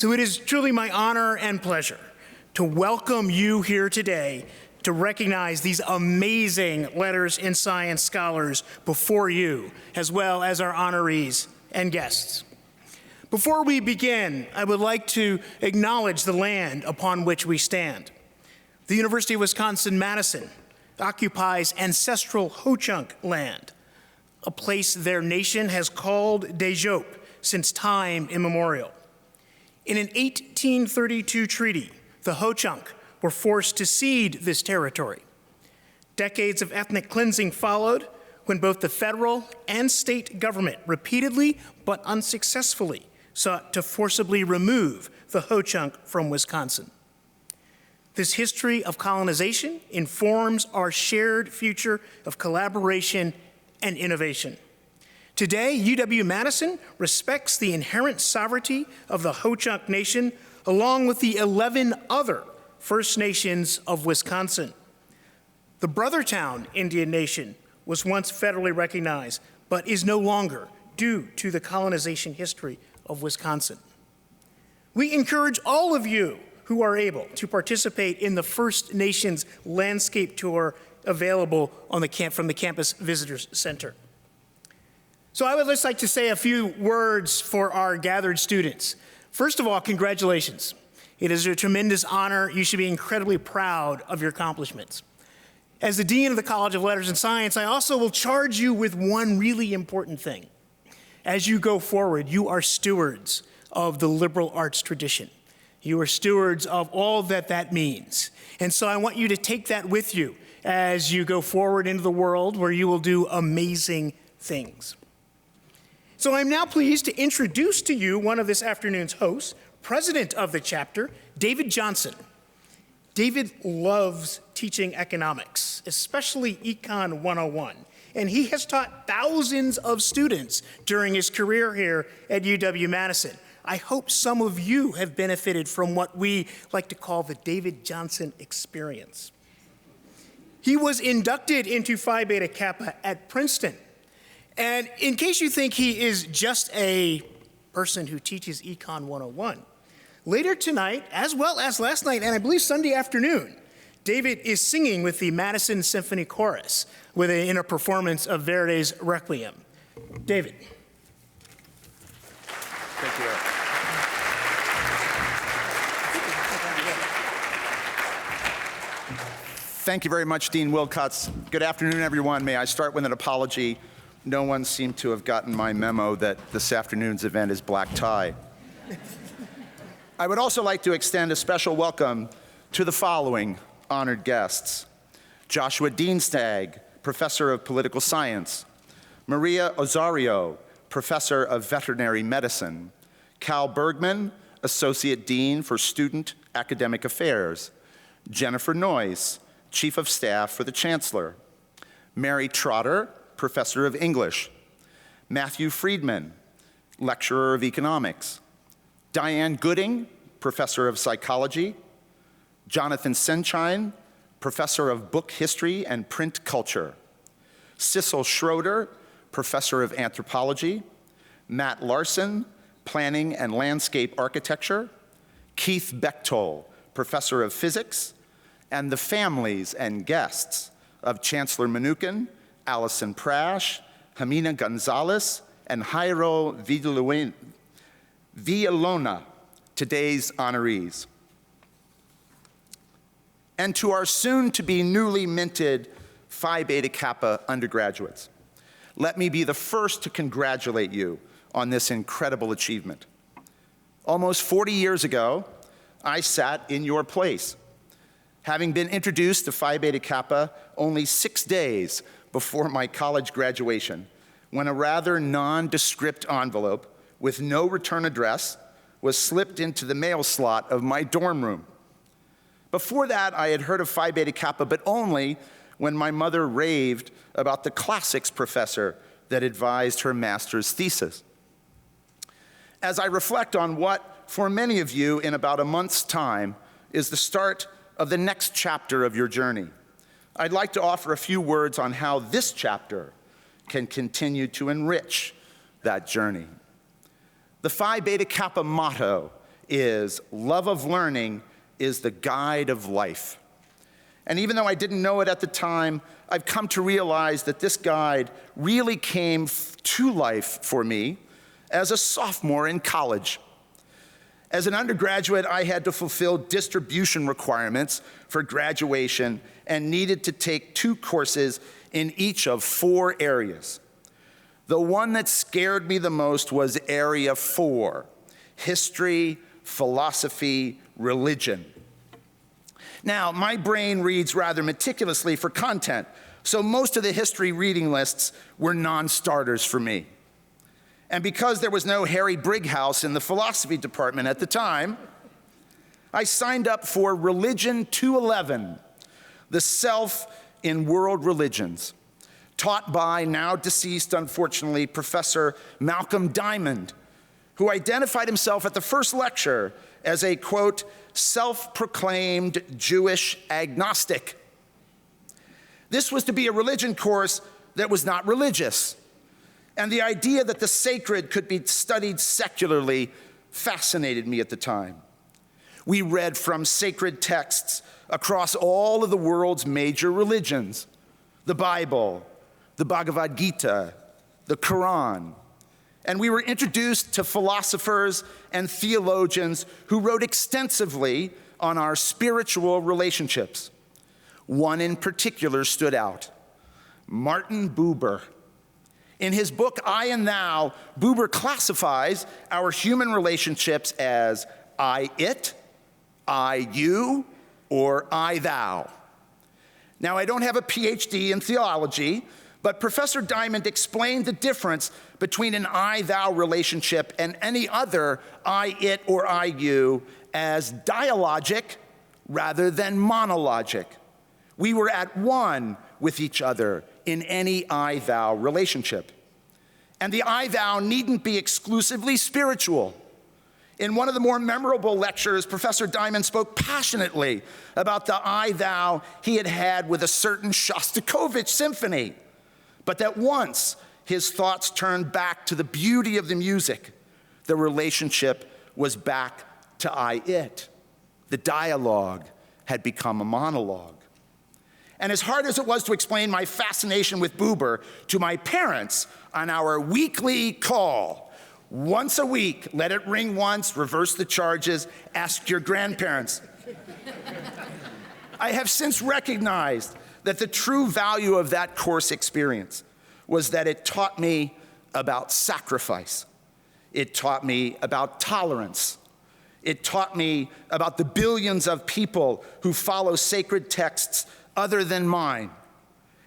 So it is truly my honor and pleasure to welcome you here today to recognize these amazing letters and science scholars before you, as well as our honorees and guests. Before we begin, I would like to acknowledge the land upon which we stand. The University of Wisconsin-Madison occupies ancestral Ho-Chunk land, a place their nation has called Dejope since time immemorial. In an 1832 treaty, the Ho-Chunk were forced to cede this territory. Decades of ethnic cleansing followed when both the federal and state government repeatedly but unsuccessfully sought to forcibly remove the Ho-Chunk from Wisconsin. This history of colonization informs our shared future of collaboration and innovation. Today, UW-Madison respects the inherent sovereignty of the Ho-Chunk Nation along with the 11 other First Nations of Wisconsin. The Brothertown Indian Nation was once federally recognized, but is no longer due to the colonization history of Wisconsin. We encourage all of you who are able to participate in the First Nations landscape tour available on from the Campus Visitors Center. So I would just like to say a few words for our gathered students. First of all, congratulations. It is a tremendous honor. You should be incredibly proud of your accomplishments. As the Dean of the College of Letters and Science, I also will charge you with one really important thing. As you go forward, you are stewards of the liberal arts tradition. You are stewards of all that that means. And so I want you to take that with you as you go forward into the world where you will do amazing things. So I'm now pleased to introduce to you one of this afternoon's hosts, president of the chapter, David Johnson. David loves teaching economics, especially Econ 101, and he has taught thousands of students during his career here at UW-Madison. I hope some of you have benefited from what we like to call the David Johnson experience. He was inducted into Phi Beta Kappa at Princeton. And in case you think he is just a person who teaches Econ 101, later tonight, as well as last night, and I believe Sunday afternoon, David is singing with the Madison Symphony Chorus in a performance of Verdi's Requiem. David. Thank you. Thank you very much, Dean Wilcox. Good afternoon, everyone. May I start with an apology? No one seemed to have gotten my memo that this afternoon's event is black tie. I would also like to extend a special welcome to the following honored guests: Joshua Dienstag, Professor of Political Science; Maria Ozario, Professor of Veterinary Medicine; Cal Bergman, Associate Dean for Student Academic Affairs; Jennifer Noyce, Chief of Staff for the Chancellor; Mary Trotter, Professor of English; Matthew Friedman, Lecturer of Economics; Diane Gooding, Professor of Psychology; Jonathan Senchine, Professor of Book History and Print Culture; Sissel Schroeder, Professor of Anthropology; Matt Larson, Planning and Landscape Architecture; Keith Bechtold, Professor of Physics; and the families and guests of Chancellor Mnuchin, Allison Prash, Jamina Gonzalez, and Jairo Villalona, today's honorees. And to our soon-to-be newly minted Phi Beta Kappa undergraduates, let me be the first to congratulate you on this incredible achievement. Almost 40 years ago, I sat in your place, having been introduced to Phi Beta Kappa only 6 days before my college graduation, when a rather nondescript envelope with no return address was slipped into the mail slot of my dorm room. Before that, I had heard of Phi Beta Kappa, but only when my mother raved about the classics professor that advised her master's thesis. As I reflect on what, for many of you in about a month's time, is the start of the next chapter of your journey, I'd like to offer a few words on how this chapter can continue to enrich that journey. The Phi Beta Kappa motto is love of learning is the guide of life. And even though I didn't know it at the time, I've come to realize that this guide really came to life for me as a sophomore in college. As an undergraduate, I had to fulfill distribution requirements for graduation and needed to take 2 courses in each of 4 areas. The one that scared me the most was Area 4, History, Philosophy, Religion. Now, my brain reads rather meticulously for content, so most of the history reading lists were non-starters for me. And because there was no Harry Brighouse in the philosophy department at the time, I signed up for Religion 211, the self in world religions, taught by now deceased, unfortunately, Professor Malcolm Diamond, who identified himself at the first lecture as a, quote, self-proclaimed Jewish agnostic. This was to be a religion course that was not religious, and the idea that the sacred could be studied secularly fascinated me at the time. We read from sacred texts across all of the world's major religions: the Bible, the Bhagavad Gita, the Quran. And we were introduced to philosophers and theologians who wrote extensively on our spiritual relationships. One in particular stood out: Martin Buber. In his book, I and Thou, Buber classifies our human relationships as I-it, I-you, or I-thou. Now, I don't have a PhD in theology, but Professor Diamond explained the difference between an I-thou relationship and any other I-it or I-you as dialogic rather than monologic. We were at one with each other in any I-thou relationship. And the I-thou needn't be exclusively spiritual. In one of the more memorable lectures, Professor Diamond spoke passionately about the I-thou he had had with a certain Shostakovich symphony, but that once his thoughts turned back to the beauty of the music, the relationship was back to I-it. The dialogue had become a monologue. And as hard as it was to explain my fascination with Buber to my parents on our weekly call, once a week, let it ring once, reverse the charges, ask your grandparents, I have since recognized that the true value of that course experience was that it taught me about sacrifice. It taught me about tolerance. It taught me about the billions of people who follow sacred texts other than mine,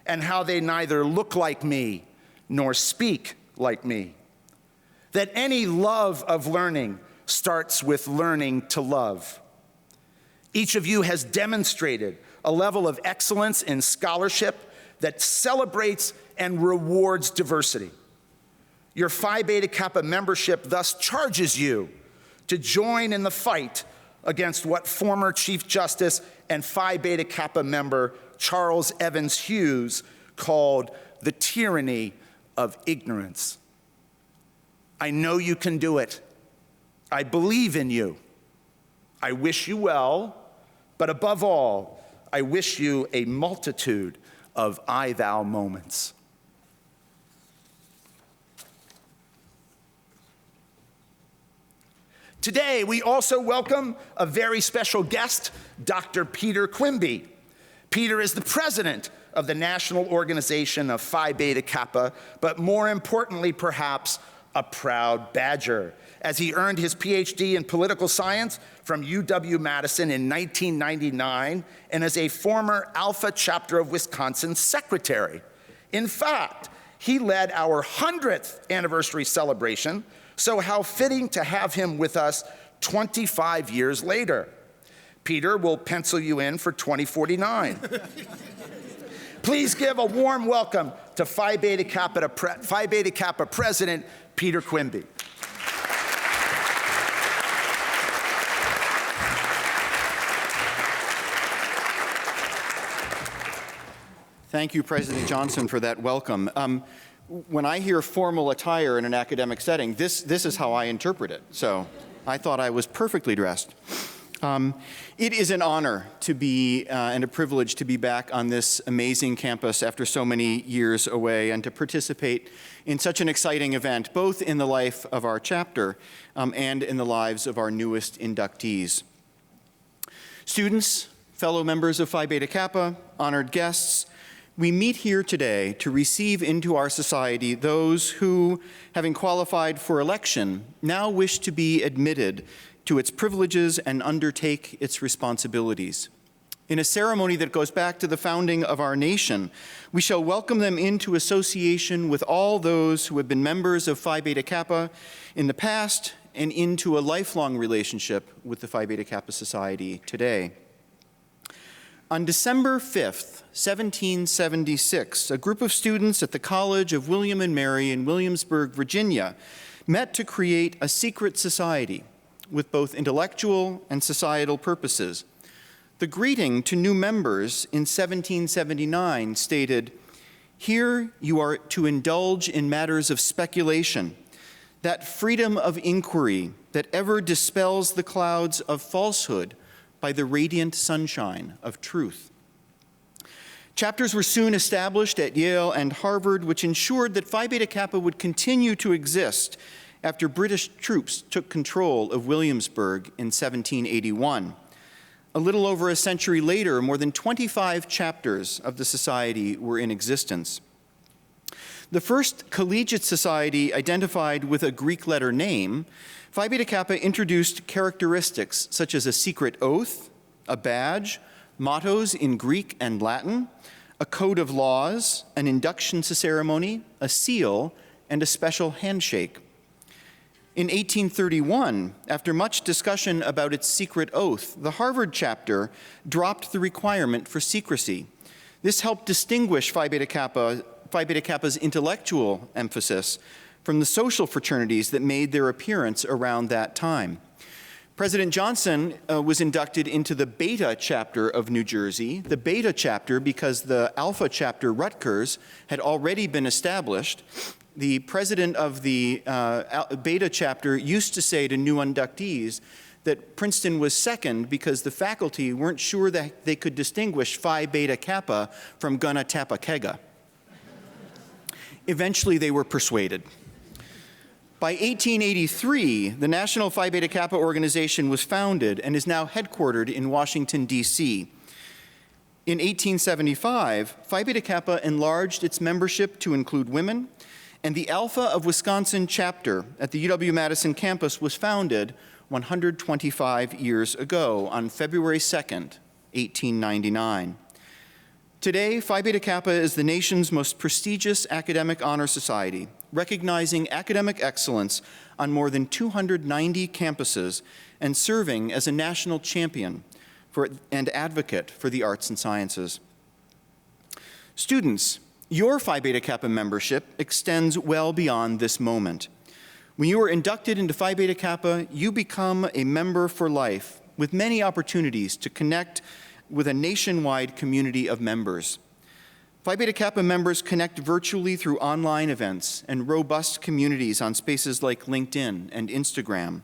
and how they neither look like me nor speak like me. That any love of learning starts with learning to love. Each of you has demonstrated a level of excellence in scholarship that celebrates and rewards diversity. Your Phi Beta Kappa membership thus charges you to join in the fight against what former Chief Justice and Phi Beta Kappa member Charles Evans Hughes called the tyranny of ignorance. I know you can do it. I believe in you. I wish you well, but above all, I wish you a multitude of I-thou moments. Today, we also welcome a very special guest, Dr. Peter Quimby. Peter is the president of the National Organization of Phi Beta Kappa, but more importantly, perhaps, a proud Badger, as he earned his PhD in political science from UW-Madison in 1999 and as a former Alpha Chapter of Wisconsin secretary. In fact, he led our 100th anniversary celebration, so how fitting to have him with us 25 years later. Peter will pencil you in for 2049. Please give a warm welcome to Phi Beta Kappa President Peter Quimby. Thank you, President Johnson, for that welcome. When I hear formal attire in an academic setting, this is how I interpret it. So I thought I was perfectly dressed. It is an honor to be and a privilege to be back on this amazing campus after so many years away and to participate in such an exciting event, both in the life of our chapter and in the lives of our newest inductees. Students, fellow members of Phi Beta Kappa, honored guests, we meet here today to receive into our society those who, having qualified for election, now wish to be admitted to its privileges and undertake its responsibilities. In a ceremony that goes back to the founding of our nation, we shall welcome them into association with all those who have been members of Phi Beta Kappa in the past and into a lifelong relationship with the Phi Beta Kappa Society today. On December 5th, 1776, a group of students at the College of William and Mary in Williamsburg, Virginia, met to create a secret society with both intellectual and societal purposes. The greeting to new members in 1779 stated, "Here you are to indulge in matters of speculation, that freedom of inquiry that ever dispels the clouds of falsehood by the radiant sunshine of truth." Chapters were soon established at Yale and Harvard, which ensured that Phi Beta Kappa would continue to exist after British troops took control of Williamsburg in 1781. A little over a century later, more than 25 chapters of the society were in existence. The first collegiate society identified with a Greek letter name, Phi Beta Kappa introduced characteristics such as a secret oath, a badge, mottos in Greek and Latin, a code of laws, an induction ceremony, a seal, and a special handshake. In 1831, after much discussion about its secret oath, the Harvard chapter dropped the requirement for secrecy. This helped distinguish Phi Beta Kappa's intellectual emphasis from the social fraternities that made their appearance around that time. President Johnson was inducted into the Beta chapter of New Jersey, the Beta chapter because the Alpha chapter, Rutgers, had already been established. The president of the Beta chapter used to say to new inductees that Princeton was second because the faculty weren't sure that they could distinguish Phi Beta Kappa from Gunna Tappa Kega. Eventually, they were persuaded. By 1883, the National Phi Beta Kappa organization was founded and is now headquartered in Washington, D.C. In 1875, Phi Beta Kappa enlarged its membership to include women, and the Alpha of Wisconsin chapter at the UW-Madison campus was founded 125 years ago on February 2nd, 1899. Today, Phi Beta Kappa is the nation's most prestigious academic honor society, recognizing academic excellence on more than 290 campuses and serving as a national champion and advocate for the arts and sciences. Students, your Phi Beta Kappa membership extends well beyond this moment. When you are inducted into Phi Beta Kappa, you become a member for life with many opportunities to connect with a nationwide community of members. Phi Beta Kappa members connect virtually through online events and robust communities on spaces like LinkedIn and Instagram.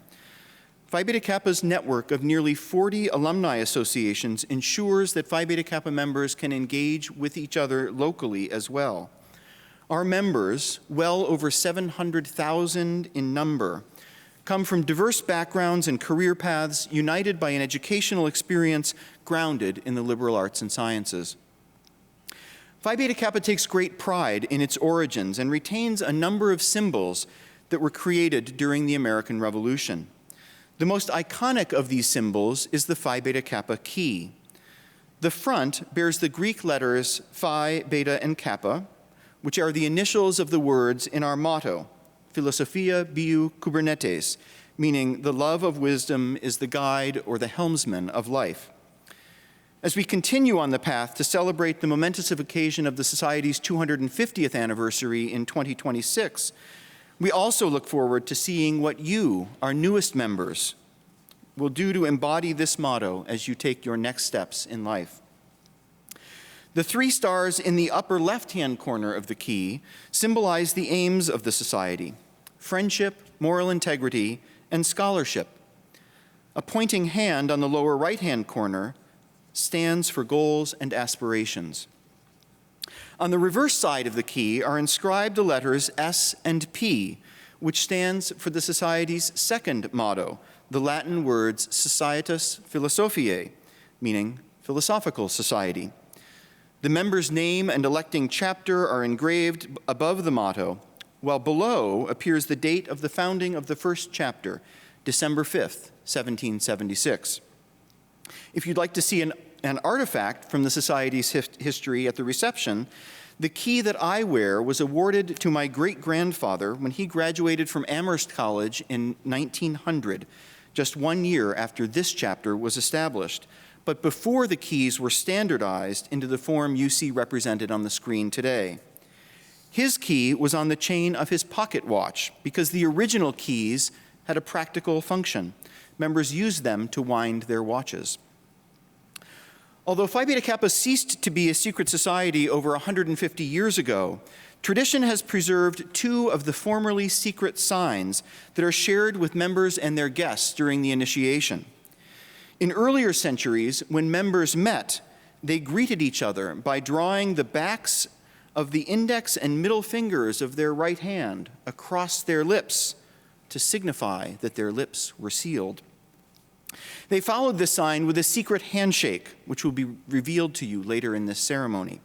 Phi Beta Kappa's network of nearly 40 alumni associations ensures that Phi Beta Kappa members can engage with each other locally as well. Our members, well over 700,000 in number, come from diverse backgrounds and career paths united by an educational experience grounded in the liberal arts and sciences. Phi Beta Kappa takes great pride in its origins and retains a number of symbols that were created during the American Revolution. The most iconic of these symbols is the Phi Beta Kappa key. The front bears the Greek letters Phi, Beta, and Kappa, which are the initials of the words in our motto, Philosophia Biou Kubernetes, meaning the love of wisdom is the guide or the helmsman of life. As we continue on the path to celebrate the momentous occasion of the Society's 250th anniversary in 2026, we also look forward to seeing what you, our newest members, will do to embody this motto as you take your next steps in life. The 3 stars in the upper left-hand corner of the key symbolize the aims of the Society: friendship, moral integrity, and scholarship, A pointing hand on the lower right-hand corner stands for goals and aspirations. On the reverse side of the key are inscribed the letters S and P, which stands for the Society's second motto, the Latin words Societas Philosophiae, meaning philosophical society. The member's name and electing chapter are engraved above the motto, while below appears the date of the founding of the first chapter, December 5th, 1776. If you'd like to see an artifact from the Society's history at the reception, the key that I wear was awarded to my great-grandfather when he graduated from Amherst College in 1900, just 1 year after this chapter was established, but before the keys were standardized into the form you see represented on the screen today. His key was on the chain of his pocket watch because the original keys had a practical function. Members used them to wind their watches. Although Phi Beta Kappa ceased to be a secret society over 150 years ago, tradition has preserved two of the formerly secret signs that are shared with members and their guests during the initiation. In earlier centuries, when members met, they greeted each other by drawing the backs of the index and middle fingers of their right hand across their lips to signify that their lips were sealed. They followed this sign with a secret handshake, which will be revealed to you later in this ceremony.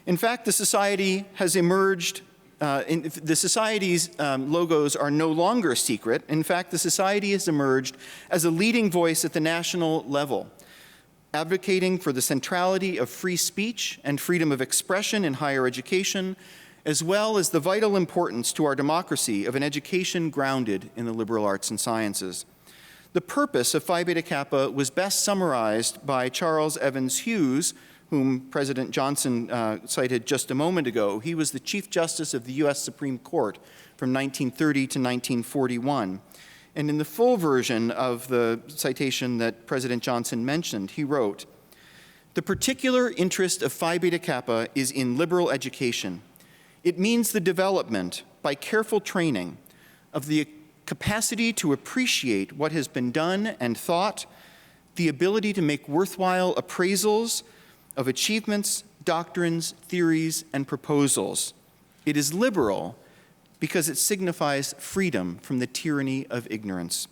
In fact, the society has emerged, the society's logos are no longer secret. In fact, the society has emerged as a leading voice at the national level, advocating for the centrality of free speech and freedom of expression in higher education, as well as the vital importance to our democracy of an education grounded in the liberal arts and sciences. The purpose of Phi Beta Kappa was best summarized by Charles Evans Hughes, whom President Johnson cited just a moment ago. He was the Chief Justice of the U.S. Supreme Court from 1930 to 1941. And in the full version of the citation that President Johnson mentioned, he wrote, "The particular interest of Phi Beta Kappa is in liberal education. It means the development, by careful training, of the capacity to appreciate what has been done and thought, the ability to make worthwhile appraisals of achievements, doctrines, theories, and proposals. It is liberal because it signifies freedom from the tyranny of ignorance."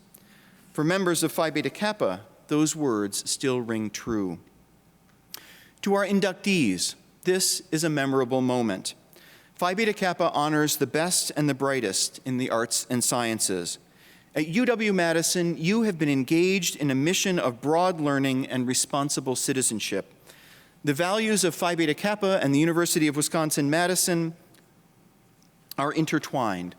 For members of Phi Beta Kappa, those words still ring true. To our inductees, this is a memorable moment. Phi Beta Kappa honors the best and the brightest in the arts and sciences. At UW-Madison, you have been engaged in a mission of broad learning and responsible citizenship. The values of Phi Beta Kappa and the University of Wisconsin-Madison are intertwined.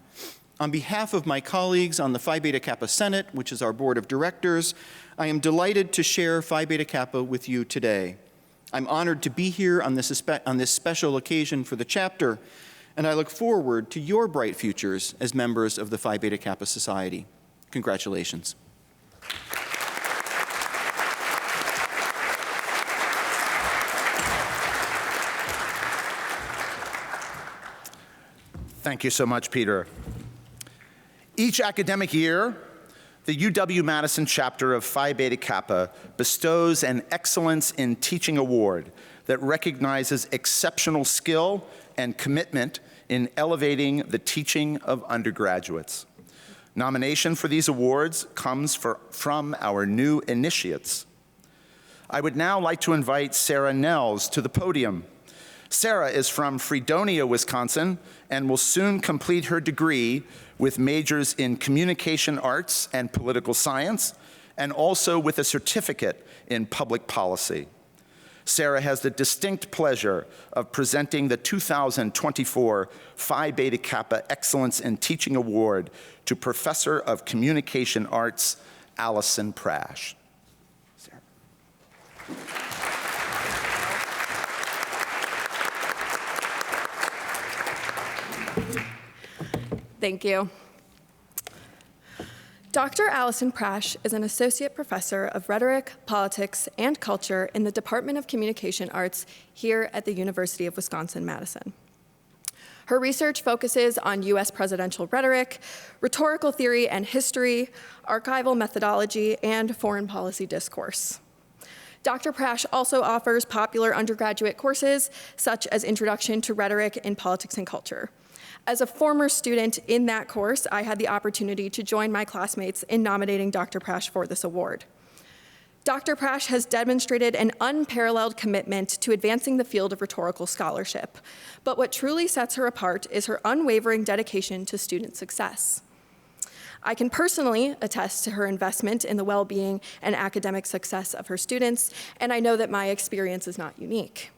On behalf of my colleagues on the Phi Beta Kappa Senate, which is our board of directors, I am delighted to share Phi Beta Kappa with you today. I'm honored to be here on this special occasion for the chapter, and I look forward to your bright futures as members of the Phi Beta Kappa Society. Congratulations. Thank you so much, Peter. Each academic year, the UW-Madison chapter of Phi Beta Kappa bestows an Excellence in Teaching Award that recognizes exceptional skill and commitment in elevating the teaching of undergraduates. Nomination for these awards comes from our new initiates. I would now like to invite Sarah Nels to the podium. Sarah is from Fredonia, Wisconsin, and will soon complete her degree with majors in communication arts and political science, and also with a certificate in public policy. Sarah has the distinct pleasure of presenting the 2024 Phi Beta Kappa Excellence in Teaching Award to Professor of Communication Arts, Allison Prash. Sarah. Thank you. Dr. Allison Prash is an associate professor of rhetoric, politics, and culture in the Department of Communication Arts here at the University of Wisconsin-Madison. Her research focuses on U.S. presidential rhetoric, rhetorical theory and history, archival methodology, and foreign policy discourse. Dr. Prash also offers popular undergraduate courses, such as Introduction to Rhetoric in Politics and Culture. As a former student in that course, I had the opportunity to join my classmates in nominating Dr. Prash for this award. Dr. Prash has demonstrated an unparalleled commitment to advancing the field of rhetorical scholarship, but what truly sets her apart is her unwavering dedication to student success. I can personally attest to her investment in the well-being and academic success of her students, and I know that my experience is not unique.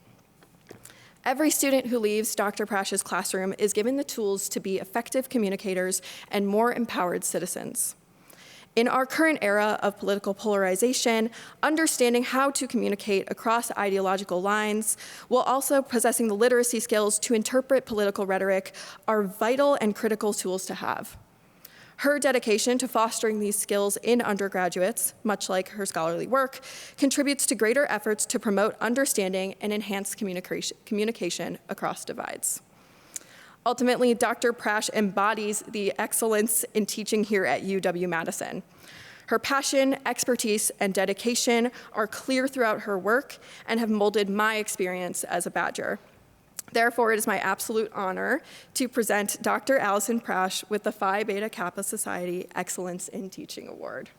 Every student who leaves Dr. Prash's classroom is given the tools to be effective communicators and more empowered citizens. In our current era of political polarization, understanding how to communicate across ideological lines while also possessing the literacy skills to interpret political rhetoric are vital and critical tools to have. Her dedication to fostering these skills in undergraduates, much like her scholarly work, contributes to greater efforts to promote understanding and enhance communication across divides. Ultimately, Dr. Prash embodies the excellence in teaching here at UW-Madison. Her passion, expertise, and dedication are clear throughout her work and have molded my experience as a Badger. Therefore, it is my absolute honor to present Dr. Allison Prash with the Phi Beta Kappa Society Excellence in Teaching Award.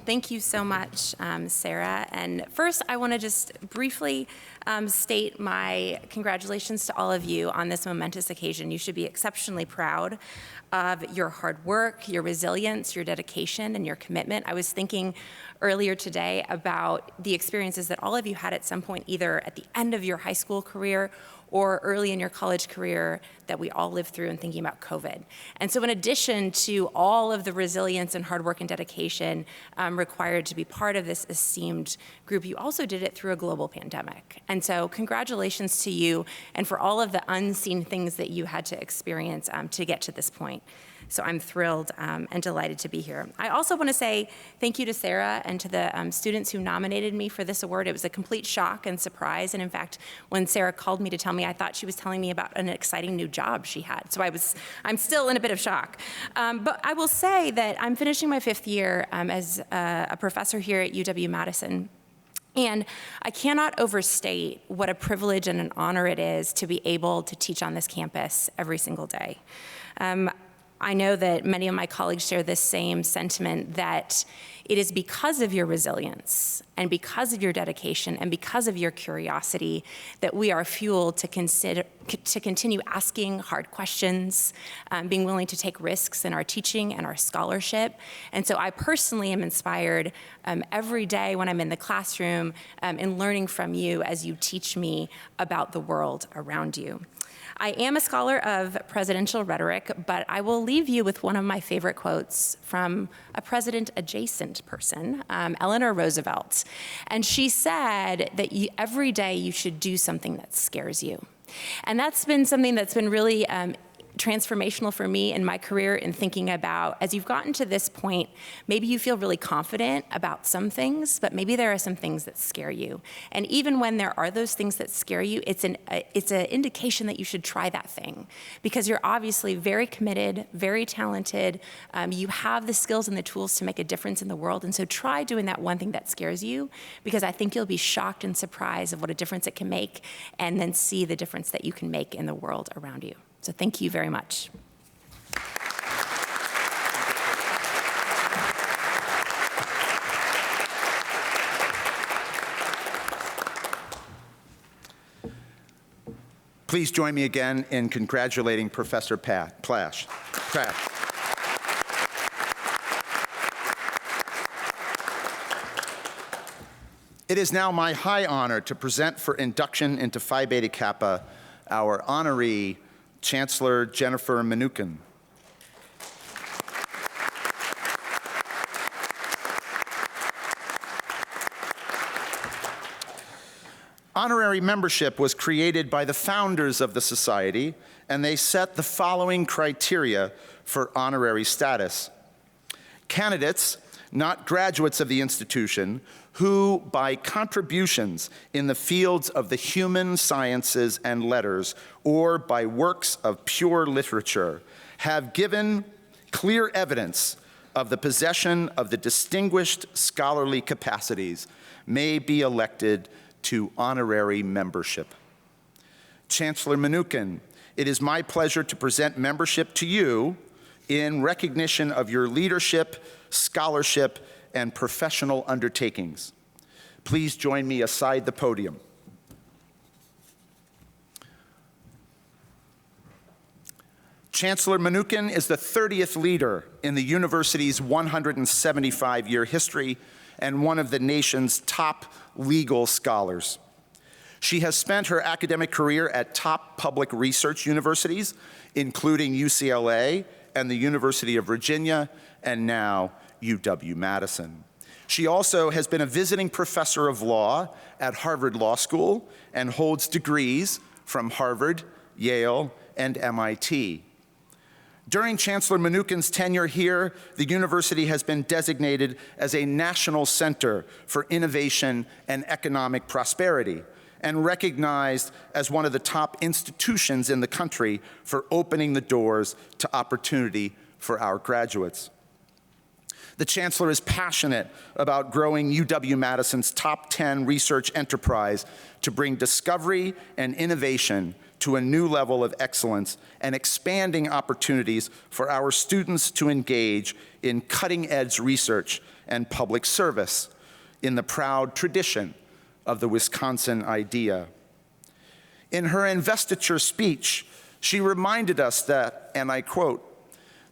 Thank you so much, Sarah. And first, I want to just briefly state my congratulations to all of you on this momentous occasion. You should be exceptionally proud of your hard work, your resilience, your dedication, and your commitment. I was thinking earlier today about the experiences that all of you had at some point, either at the end of your high school career or early in your college career that we all lived through, and thinking about COVID. And so in addition to all of the resilience and hard work and dedication required to be part of this esteemed group, you also did it through a global pandemic. And so congratulations to you and for all of the unseen things that you had to experience to get to this point. So I'm thrilled and delighted to be here. I also want to say thank you to Sarah and to the students who nominated me for this award. It was a complete shock and surprise. And in fact, when Sarah called me to tell me, I thought she was telling me about an exciting new job she had. So I'm still in a bit of shock. But I will say that I'm finishing my 5th year as a professor here at UW-Madison. And I cannot overstate what a privilege and an honor it is to be able to teach on this campus every single day. I know that many of my colleagues share this same sentiment, that it is because of your resilience and because of your dedication and because of your curiosity that we are fueled to continue asking hard questions, being willing to take risks in our teaching and our scholarship. And so I personally am inspired every day when I'm in the classroom in learning from you as you teach me about the world around you. I am a scholar of presidential rhetoric, but I will leave you with one of my favorite quotes from a president-adjacent person, Eleanor Roosevelt. And she said that every day you should do something that scares you. And that's been something that's been really transformational for me in my career in thinking about, as you've gotten to this point, maybe you feel really confident about some things, but maybe there are some things that scare you. And even when there are those things that scare you, it's an indication that you should try that thing, because you're obviously very committed, very talented. You have the skills and the tools to make a difference in the world. And so try doing that one thing that scares you, because I think you'll be shocked and surprised of what a difference it can make, and then see the difference that you can make in the world around you. So thank you very much. Please join me again in congratulating Professor Prash. It is now my high honor to present for induction into Phi Beta Kappa our honoree, Chancellor Jennifer Mnookin. Honorary membership was created by the founders of the society, and they set the following criteria for honorary status. Candidates, not graduates of the institution, who, by contributions in the fields of the human sciences and letters, or by works of pure literature, have given clear evidence of the possession of the distinguished scholarly capacities, may be elected to honorary membership. Chancellor Mnookin, it is my pleasure to present membership to you in recognition of your leadership, scholarship, and professional undertakings. Please join me aside the podium. Chancellor Mnookin is the 30th leader in the university's 175-year history and one of the nation's top legal scholars. She has spent her academic career at top public research universities, including UCLA and the University of Virginia, and now UW-Madison. She also has been a visiting professor of law at Harvard Law School and holds degrees from Harvard, Yale, and MIT. During Chancellor Mnookin's tenure here, the university has been designated as a national center for innovation and economic prosperity, and recognized as one of the top institutions in the country for opening the doors to opportunity for our graduates. The Chancellor is passionate about growing UW-Madison's top 10 research enterprise to bring discovery and innovation to a new level of excellence and expanding opportunities for our students to engage in cutting-edge research and public service in the proud tradition of the Wisconsin idea. In her investiture speech, she reminded us that, and I quote,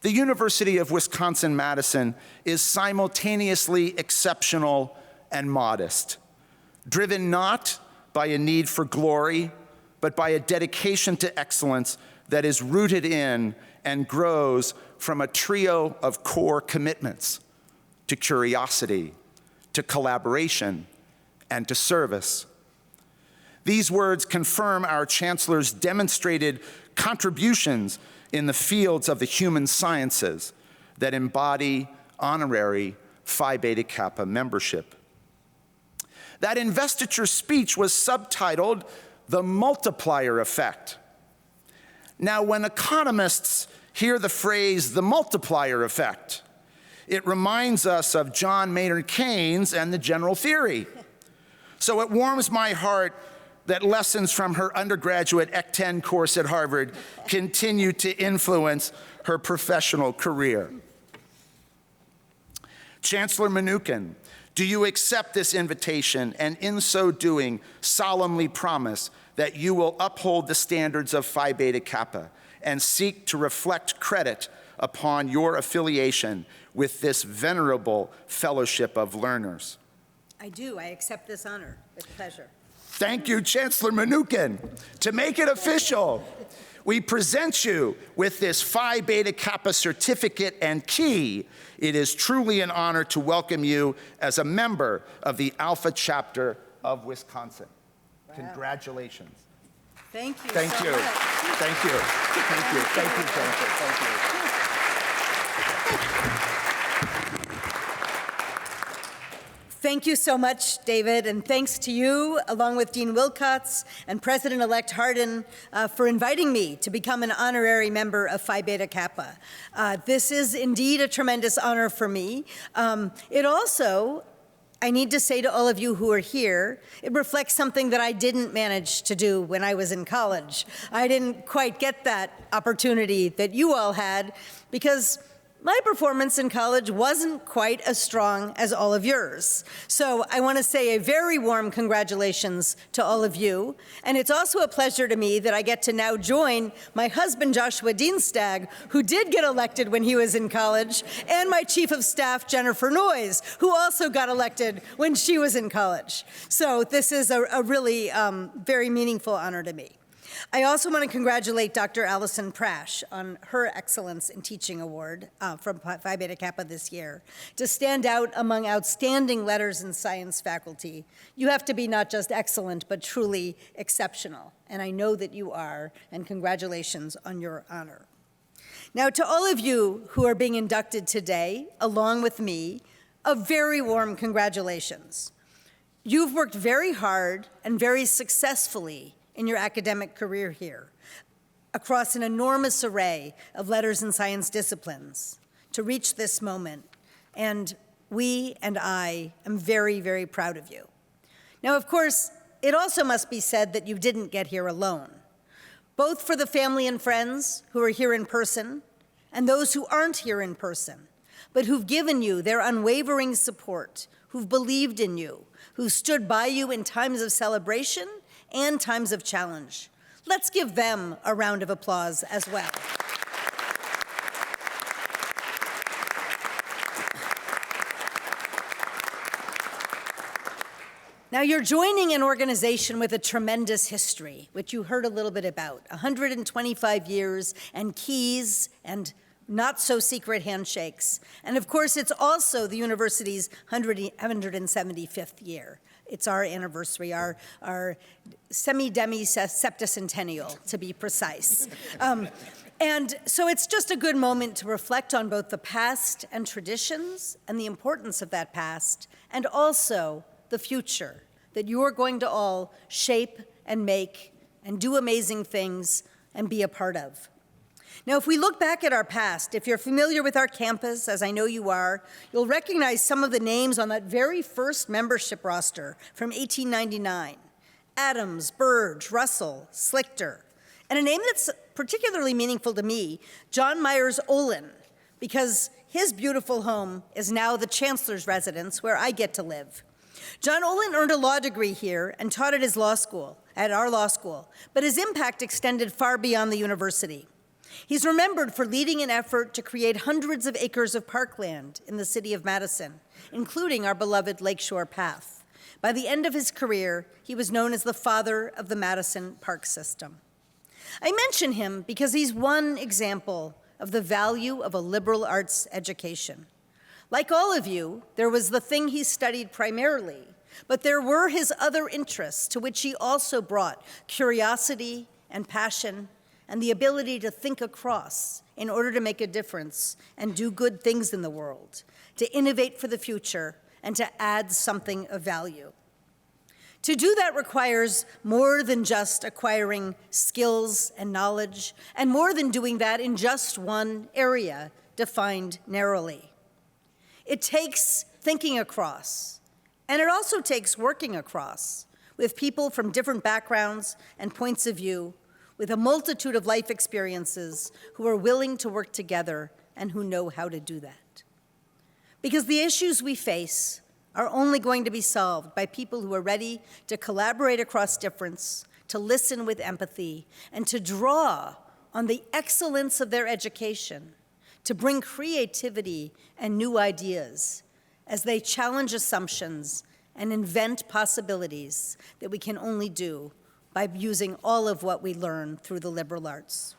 "The University of Wisconsin-Madison is simultaneously exceptional and modest, driven not by a need for glory, but by a dedication to excellence that is rooted in and grows from a trio of core commitments to curiosity, to collaboration, and to service." These words confirm our Chancellor's demonstrated contributions in the fields of the human sciences that embody honorary Phi Beta Kappa membership. That investiture speech was subtitled "The Multiplier Effect." Now, when economists hear the phrase "the multiplier effect," it reminds us of John Maynard Keynes and the general theory. So it warms my heart that lessons from her undergraduate Ec 10 course at Harvard continue to influence her professional career. Chancellor Mnookin, do you accept this invitation and in so doing solemnly promise that you will uphold the standards of Phi Beta Kappa and seek to reflect credit upon your affiliation with this venerable fellowship of learners? I do. I accept this honor with pleasure. Thank you, Chancellor Mnookin. To make it official, we present you with this Phi Beta Kappa certificate and key. It is truly an honor to welcome you as a member of the Alpha Chapter of Wisconsin. Wow. Congratulations. Thank you. Thank so you. much. Thank you. Thank you. Thank you, Jennifer. Thank you. Thank you so much, David, and thanks to you, along with Dean Wilcox and President-elect Hardin, for inviting me to become an honorary member of Phi Beta Kappa. This is indeed a tremendous honor for me. It also, I need to say to all of you who are here, it reflects something that I didn't manage to do when I was in college. I didn't quite get that opportunity that you all had because my performance in college wasn't quite as strong as all of yours. So I want to say a very warm congratulations to all of you. And it's also a pleasure to me that I get to now join my husband, Joshua Dienstag, who did get elected when he was in college, and my chief of staff, Jennifer Noyes, who also got elected when she was in college. So this is a really very meaningful honor to me. I also want to congratulate Dr. Allison Prash on her Excellence in Teaching Award from Phi Beta Kappa this year. To stand out among outstanding letters and science faculty, you have to be not just excellent, but truly exceptional. And I know that you are, and congratulations on your honor. Now, to all of you who are being inducted today, along with me, a very warm congratulations. You've worked very hard and very successfully in your academic career here, across an enormous array of letters and science disciplines, to reach this moment. And we and I am very, very proud of you. Now, of course, it also must be said that you didn't get here alone, both for the family and friends who are here in person and those who aren't here in person, but who've given you their unwavering support, who've believed in you, who've stood by you in times of celebration and times of challenge. Let's give them a round of applause as well. Now, you're joining an organization with a tremendous history, which you heard a little bit about, 125 years and keys and not-so-secret handshakes. And of course, it's also the university's 175th year. It's our anniversary, our semi-demi-septicentennial, to be precise. And so it's just a good moment to reflect on both the past and traditions and the importance of that past, and also the future that you're going to all shape and make and do amazing things and be a part of. Now, if we look back at our past, if you're familiar with our campus, as I know you are, you'll recognize some of the names on that very first membership roster from 1899. Adams, Burge, Russell, Slichter. And a name that's particularly meaningful to me, John Myers Olin, because his beautiful home is now the Chancellor's residence where I get to live. John Olin earned a law degree here and taught at our law school, but his impact extended far beyond the university. He's remembered for leading an effort to create hundreds of acres of parkland in the city of Madison, including our beloved Lakeshore Path. By the end of his career, he was known as the father of the Madison Park System. I mention him because he's one example of the value of a liberal arts education. Like all of you, there was the thing he studied primarily, but there were his other interests to which he also brought curiosity and passion and the ability to think across in order to make a difference and do good things in the world, to innovate for the future, and to add something of value. To do that requires more than just acquiring skills and knowledge, and more than doing that in just one area defined narrowly. It takes thinking across, and it also takes working across with people from different backgrounds and points of view, with a multitude of life experiences who are willing to work together and who know how to do that. Because the issues we face are only going to be solved by people who are ready to collaborate across difference, to listen with empathy, and to draw on the excellence of their education to bring creativity and new ideas as they challenge assumptions and invent possibilities that we can only do by using all of what we learn through the liberal arts.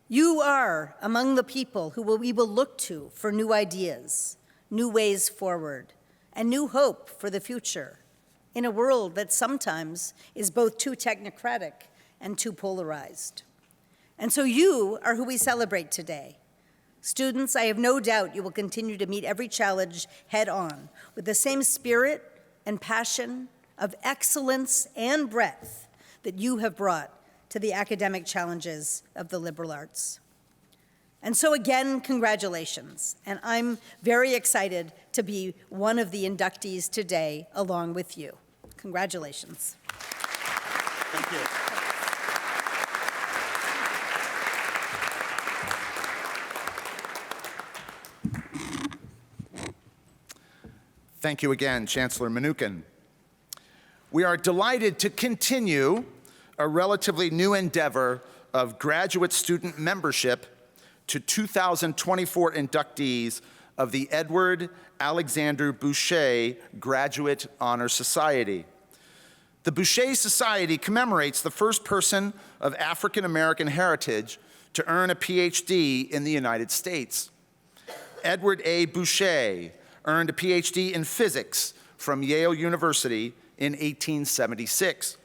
You are among the people who we will look to for new ideas, new ways forward, and new hope for the future in a world that sometimes is both too technocratic and too polarized. And so you are who we celebrate today. Students, I have no doubt you will continue to meet every challenge head on with the same spirit and passion of excellence and breadth that you have brought to the academic challenges of the liberal arts. And so again, congratulations. And I'm very excited to be one of the inductees today along with you. Congratulations. Thank you. Thank you again, Chancellor Mnookin. We are delighted to continue a relatively new endeavor of graduate student membership to 2024 inductees of the Edward Alexander Boucher Graduate Honor Society. The Boucher Society commemorates the first person of African American heritage to earn a PhD in the United States. Edward A. Boucher earned a PhD in physics from Yale University in 1876.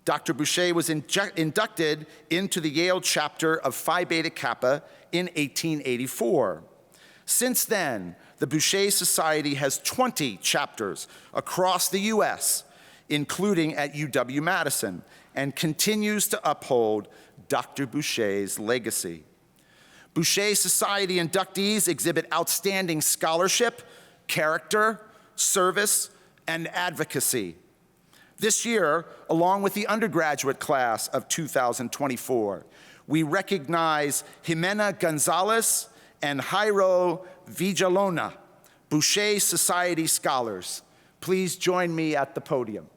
Dr. Boucher was inducted into the Yale chapter of Phi Beta Kappa in 1884. Since then, the Boucher Society has 20 chapters across the U.S., including at UW-Madison, and continues to uphold Dr. Boucher's legacy. Boucher Society inductees exhibit outstanding scholarship, character, service, and advocacy. This year, along with the undergraduate class of 2024, we recognize Jimena Gonzalez and Jairo Villalona, Boucher Society scholars. Please join me at the podium.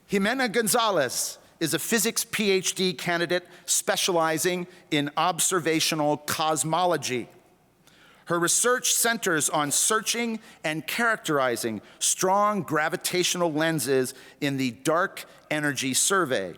Jimena Gonzalez is a physics PhD candidate specializing in observational cosmology. Her research centers on searching and characterizing strong gravitational lenses in the dark energy survey.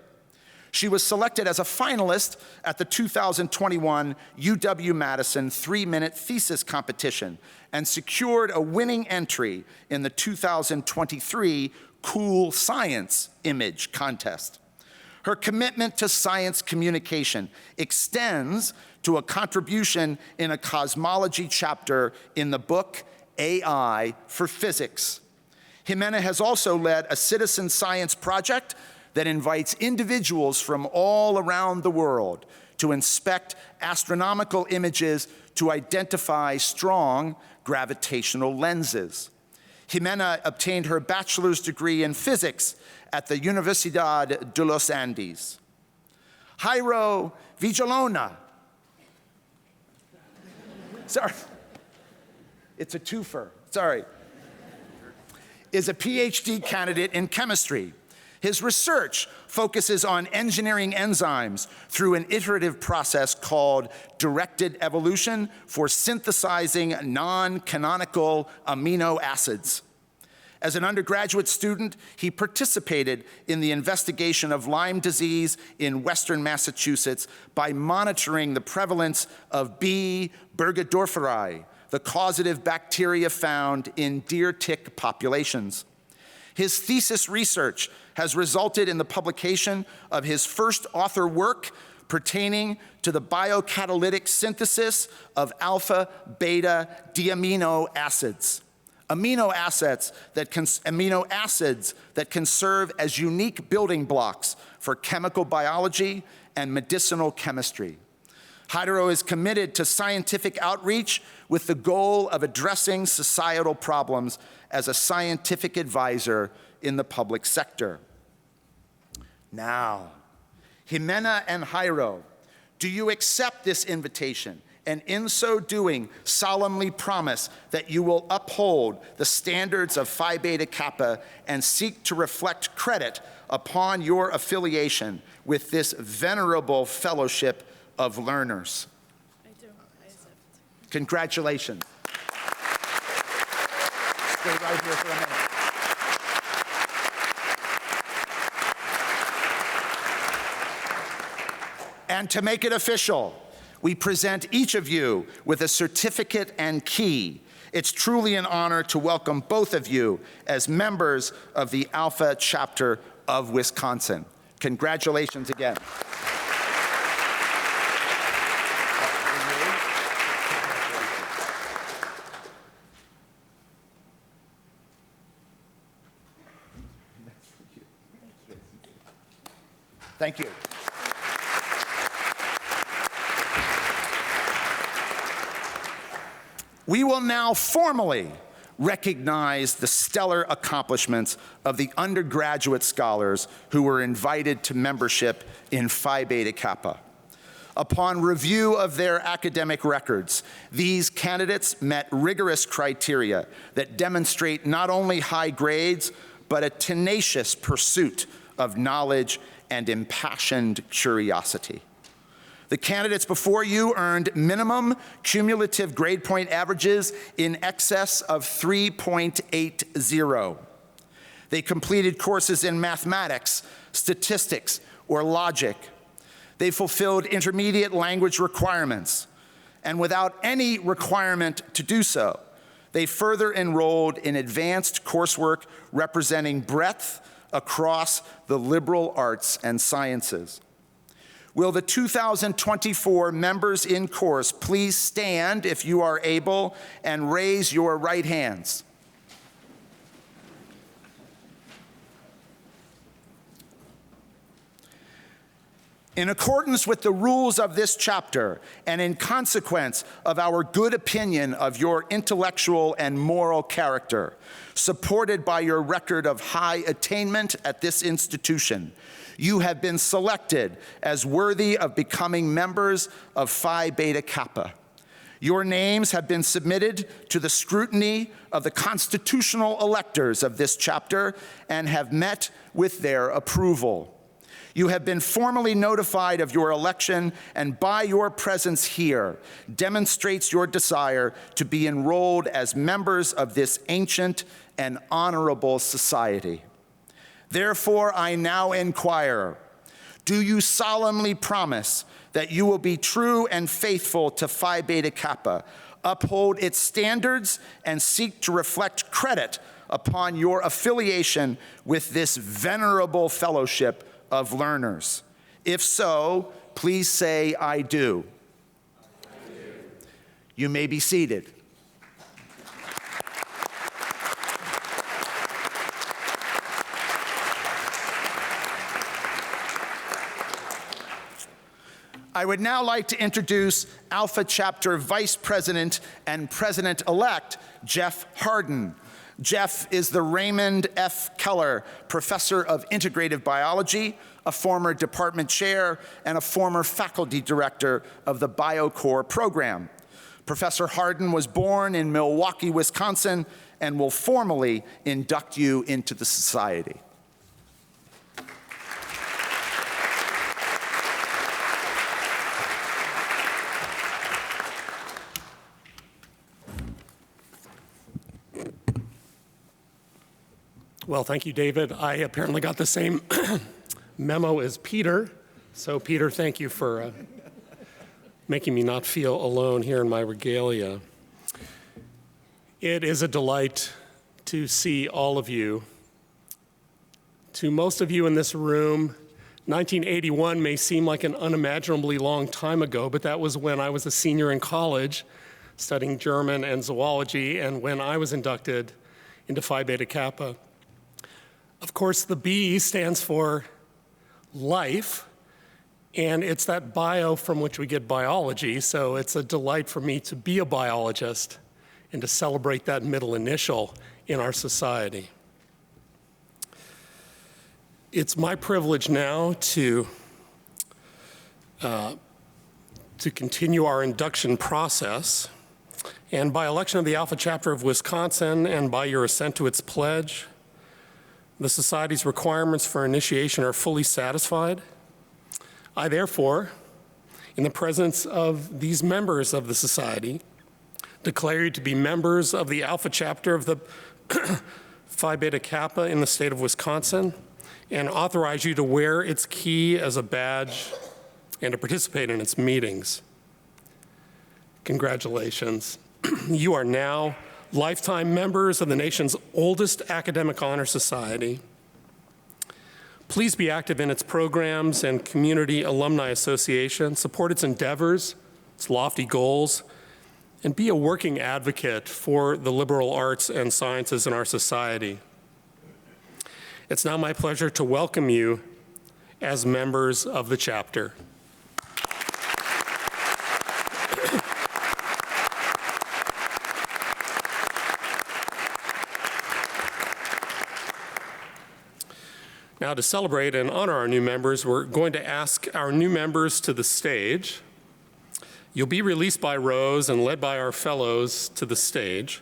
She was selected as a finalist at the 2021 UW-Madison 3-minute thesis competition and secured a winning entry in the 2023 Cool Science Image Contest. Her commitment to science communication extends to a contribution in a cosmology chapter in the book AI for Physics. Jimena has also led a citizen science project that invites individuals from all around the world to inspect astronomical images to identify strong gravitational lenses. Jimena obtained her bachelor's degree in physics at the Universidad de los Andes. Jairo Villalona. Sorry, it's a twofer, sorry. Is a PhD candidate in chemistry. His research focuses on engineering enzymes through an iterative process called directed evolution for synthesizing non-canonical amino acids. As an undergraduate student, he participated in the investigation of Lyme disease in Western Massachusetts by monitoring the prevalence of B. burgdorferi, the causative bacteria found in deer tick populations. His thesis research has resulted in the publication of his first author work pertaining to the biocatalytic synthesis of alpha-beta diamino acids. Amino acids that can serve as unique building blocks for chemical biology and medicinal chemistry. Jairo is committed to scientific outreach with the goal of addressing societal problems as a scientific advisor in the public sector. Now, Jimena and Jairo, do you accept this invitation? And in so doing, solemnly promise that you will uphold the standards of Phi Beta Kappa and seek to reflect credit upon your affiliation with this venerable fellowship of learners. I do. I accept. Congratulations. Stay right here for a minute. And to make it official, we present each of you with a certificate and key. It's truly an honor to welcome both of you as members of the Alpha chapter of Wisconsin. Congratulations again. Thank you. We will now formally recognize the stellar accomplishments of the undergraduate scholars who were invited to membership in Phi Beta Kappa. Upon review of their academic records, these candidates met rigorous criteria that demonstrate not only high grades, but a tenacious pursuit of knowledge and impassioned curiosity. The candidates before you earned minimum cumulative grade point averages in excess of 3.80. They completed courses in mathematics, statistics, or logic. They fulfilled intermediate language requirements. And without any requirement to do so, they further enrolled in advanced coursework representing breadth across the liberal arts and sciences. Will the 2024 members in course please stand if you are able and raise your right hands? In accordance with the rules of this chapter, and in consequence of our good opinion of your intellectual and moral character, supported by your record of high attainment at this institution, you have been selected as worthy of becoming members of Phi Beta Kappa. Your names have been submitted to the scrutiny of the constitutional electors of this chapter and have met with their approval. You have been formally notified of your election, and by your presence here demonstrates your desire to be enrolled as members of this ancient and honorable society. Therefore, I now inquire, do you solemnly promise that you will be true and faithful to Phi Beta Kappa, uphold its standards, and seek to reflect credit upon your affiliation with this venerable fellowship of learners? If so, please say, I do. I do. You may be seated. I would now like to introduce Alpha Chapter Vice President and President-elect Jeff Hardin. Jeff is the Raymond F. Keller Professor of Integrative Biology, a former department chair, and a former faculty director of the BioCore program. Professor Hardin was born in Milwaukee, Wisconsin, and will formally induct you into the society. Well, thank you, David. I apparently got the same memo as Peter. So, Peter, thank you for making me not feel alone here in my regalia. It is a delight to see all of you. To most of you in this room, 1981 may seem like an unimaginably long time ago, but that was when I was a senior in college studying German and zoology, and when I was inducted into Phi Beta Kappa. Of course, the B stands for life, and it's that bio from which we get biology, so it's a delight for me to be a biologist and to celebrate that middle initial in our society. It's my privilege now to continue our induction process, and by election of the Alpha Chapter of Wisconsin and by your assent to its pledge, the Society's requirements for initiation are fully satisfied. I therefore, in the presence of these members of the Society, declare you to be members of the Alpha Chapter of the Phi Beta Kappa in the state of Wisconsin, and authorize you to wear its key as a badge and to participate in its meetings. Congratulations. You are now lifetime members of the nation's oldest academic honor society. Please be active in its programs and community alumni association, support its endeavors, its lofty goals, and be a working advocate for the liberal arts and sciences in our society. It's now my pleasure to welcome you as members of the chapter. Now, to celebrate and honor our new members, we're going to ask our new members to the stage. You'll be released by rows and led by our fellows to the stage.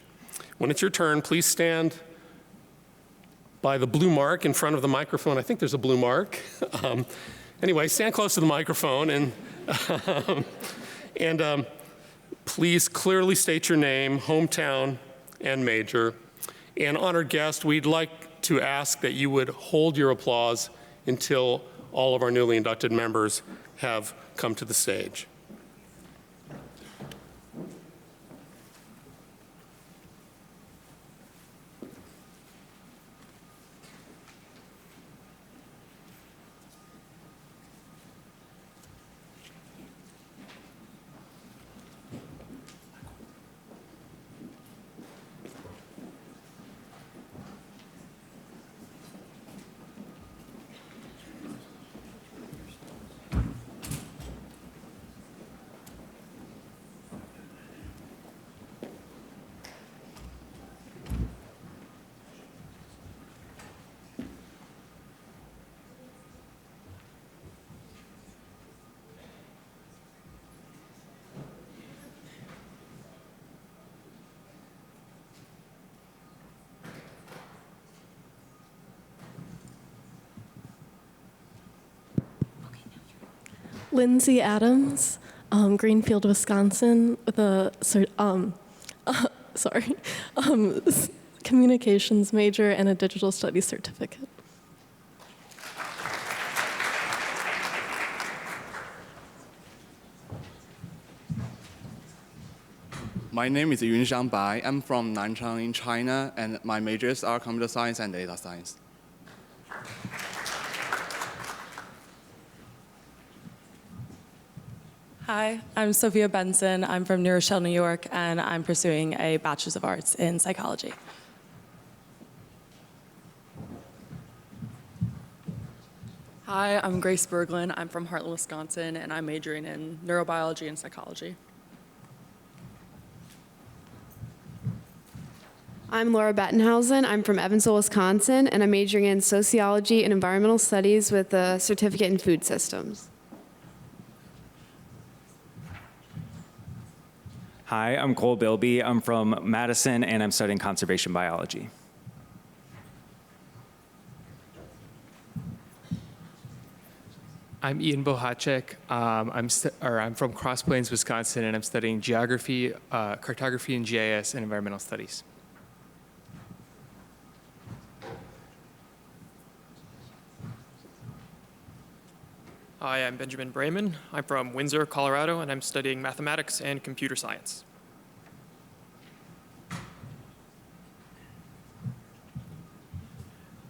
When it's your turn, please stand by the blue mark in front of the microphone. I think there's a blue mark. Anyway, stand close to the microphone and please clearly state your name, hometown, and major. And honored guest, we'd like to ask that you would hold your applause until all of our newly inducted members have come to the stage. Lindsay Adams, Greenfield, Wisconsin, with a communications major and a digital studies certificate. My name is Yunshan Bai. I'm from Nanchang in China, and my majors are computer science and data science. Hi, I'm Sophia Benson. I'm from New Rochelle, New York, and I'm pursuing a Bachelor's of Arts in Psychology. Hi, I'm Grace Berglund. I'm from Heartland, Wisconsin, and I'm majoring in neurobiology and psychology. I'm Laura Bettenhausen. I'm from Evansville, Wisconsin, and I'm majoring in sociology and environmental studies with a certificate in food systems. Hi, I'm Cole Bilby. I'm from Madison, and I'm studying conservation biology. I'm Ian Bohacek. I'm from Cross Plains, Wisconsin, and I'm studying geography, cartography, and GIS, and environmental studies. Hi, I'm Benjamin Brayman. I'm from Windsor, Colorado, and I'm studying mathematics and computer science.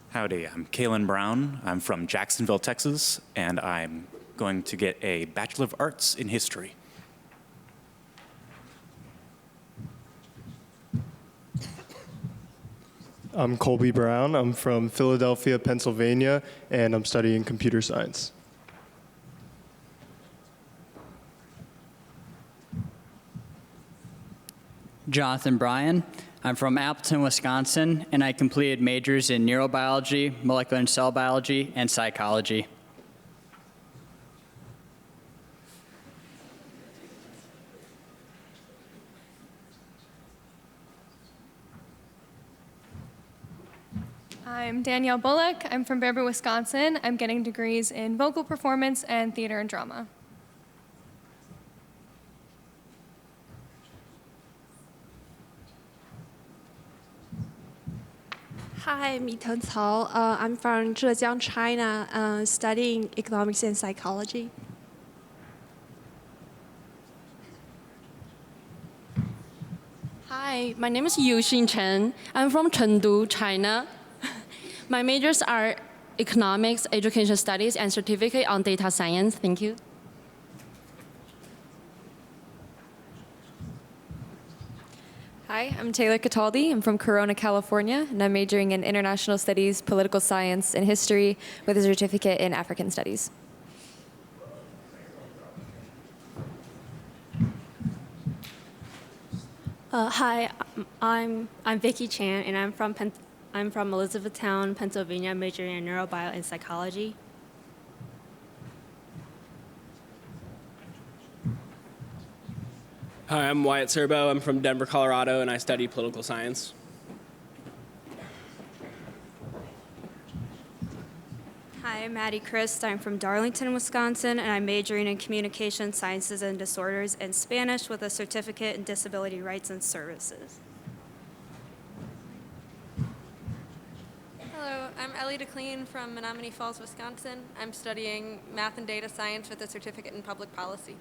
Howdy, I'm Kalen Brown. I'm from Jacksonville, Texas, and I'm going to get a Bachelor of Arts in History. I'm Colby Brown. I'm from Philadelphia, Pennsylvania, and I'm studying computer science. Jonathan Bryan. I'm from Appleton, Wisconsin, and I completed majors in neurobiology, molecular and cell biology, and psychology. I'm Danielle Bullock. I'm from Bear Brook, Wisconsin. I'm getting degrees in vocal performance and theater and drama. Hi, Miteng Cao. I'm from Zhejiang, China, studying economics and psychology. Hi, my name is Yuxin Chen. I'm from Chengdu, China. My majors are economics, education studies, and certificate on data science. Thank you. Hi, I'm Taylor Cataldi. I'm from Corona, California, and I'm majoring in international studies, political science, and history with a certificate in African studies. Hi, I'm Vicky Chan, and I'm from Elizabethtown, Pennsylvania, majoring in neurobio and psychology. Hi, I'm Wyatt Serbo. I'm from Denver, Colorado, and I study political science. Hi, I'm Maddie Christ. I'm from Darlington, Wisconsin, and I'm majoring in Communication Sciences and Disorders and Spanish with a certificate in Disability Rights and Services. Hello, I'm Ellie DeClean from Menominee Falls, Wisconsin. I'm studying Math and Data Science with a certificate in Public Policy.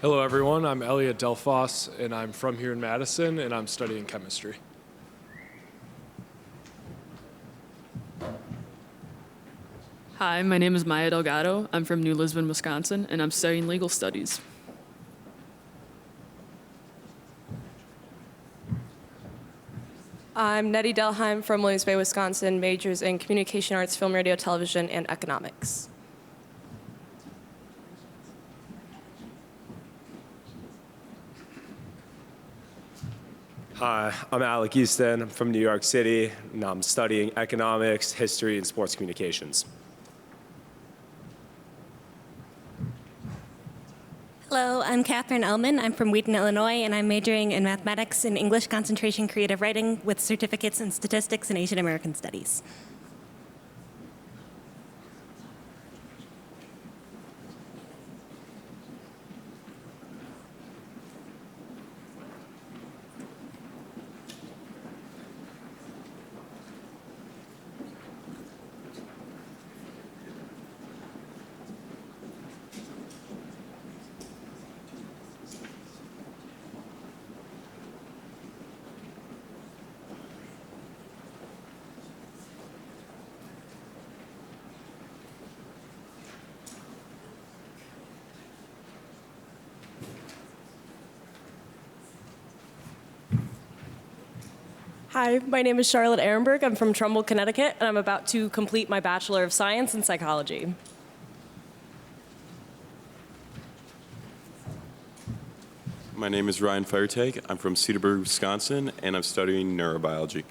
Hello, everyone. I'm Elliot Delphos, and I'm from here in Madison, and I'm studying chemistry. Hi, my name is Maya Delgado. I'm from New Lisbon, Wisconsin, and I'm studying legal studies. I'm Nettie Delheim from Williams Bay, Wisconsin, majors in Communication Arts, Film, Radio, Television, and Economics. Hi, I'm Alec Houston. I'm from New York City, and I'm studying economics, history, and sports communications. Hello, I'm Catherine Ellman. I'm from Wheaton, Illinois, and I'm majoring in mathematics and English concentration creative writing with certificates in statistics and Asian American studies. Hi, my name is Charlotte Ehrenberg. I'm from Trumbull, Connecticut, and I'm about to complete my Bachelor of Science in Psychology. My name is Ryan Feiertag. I'm from Cedarburg, Wisconsin, and I'm studying neurobiology.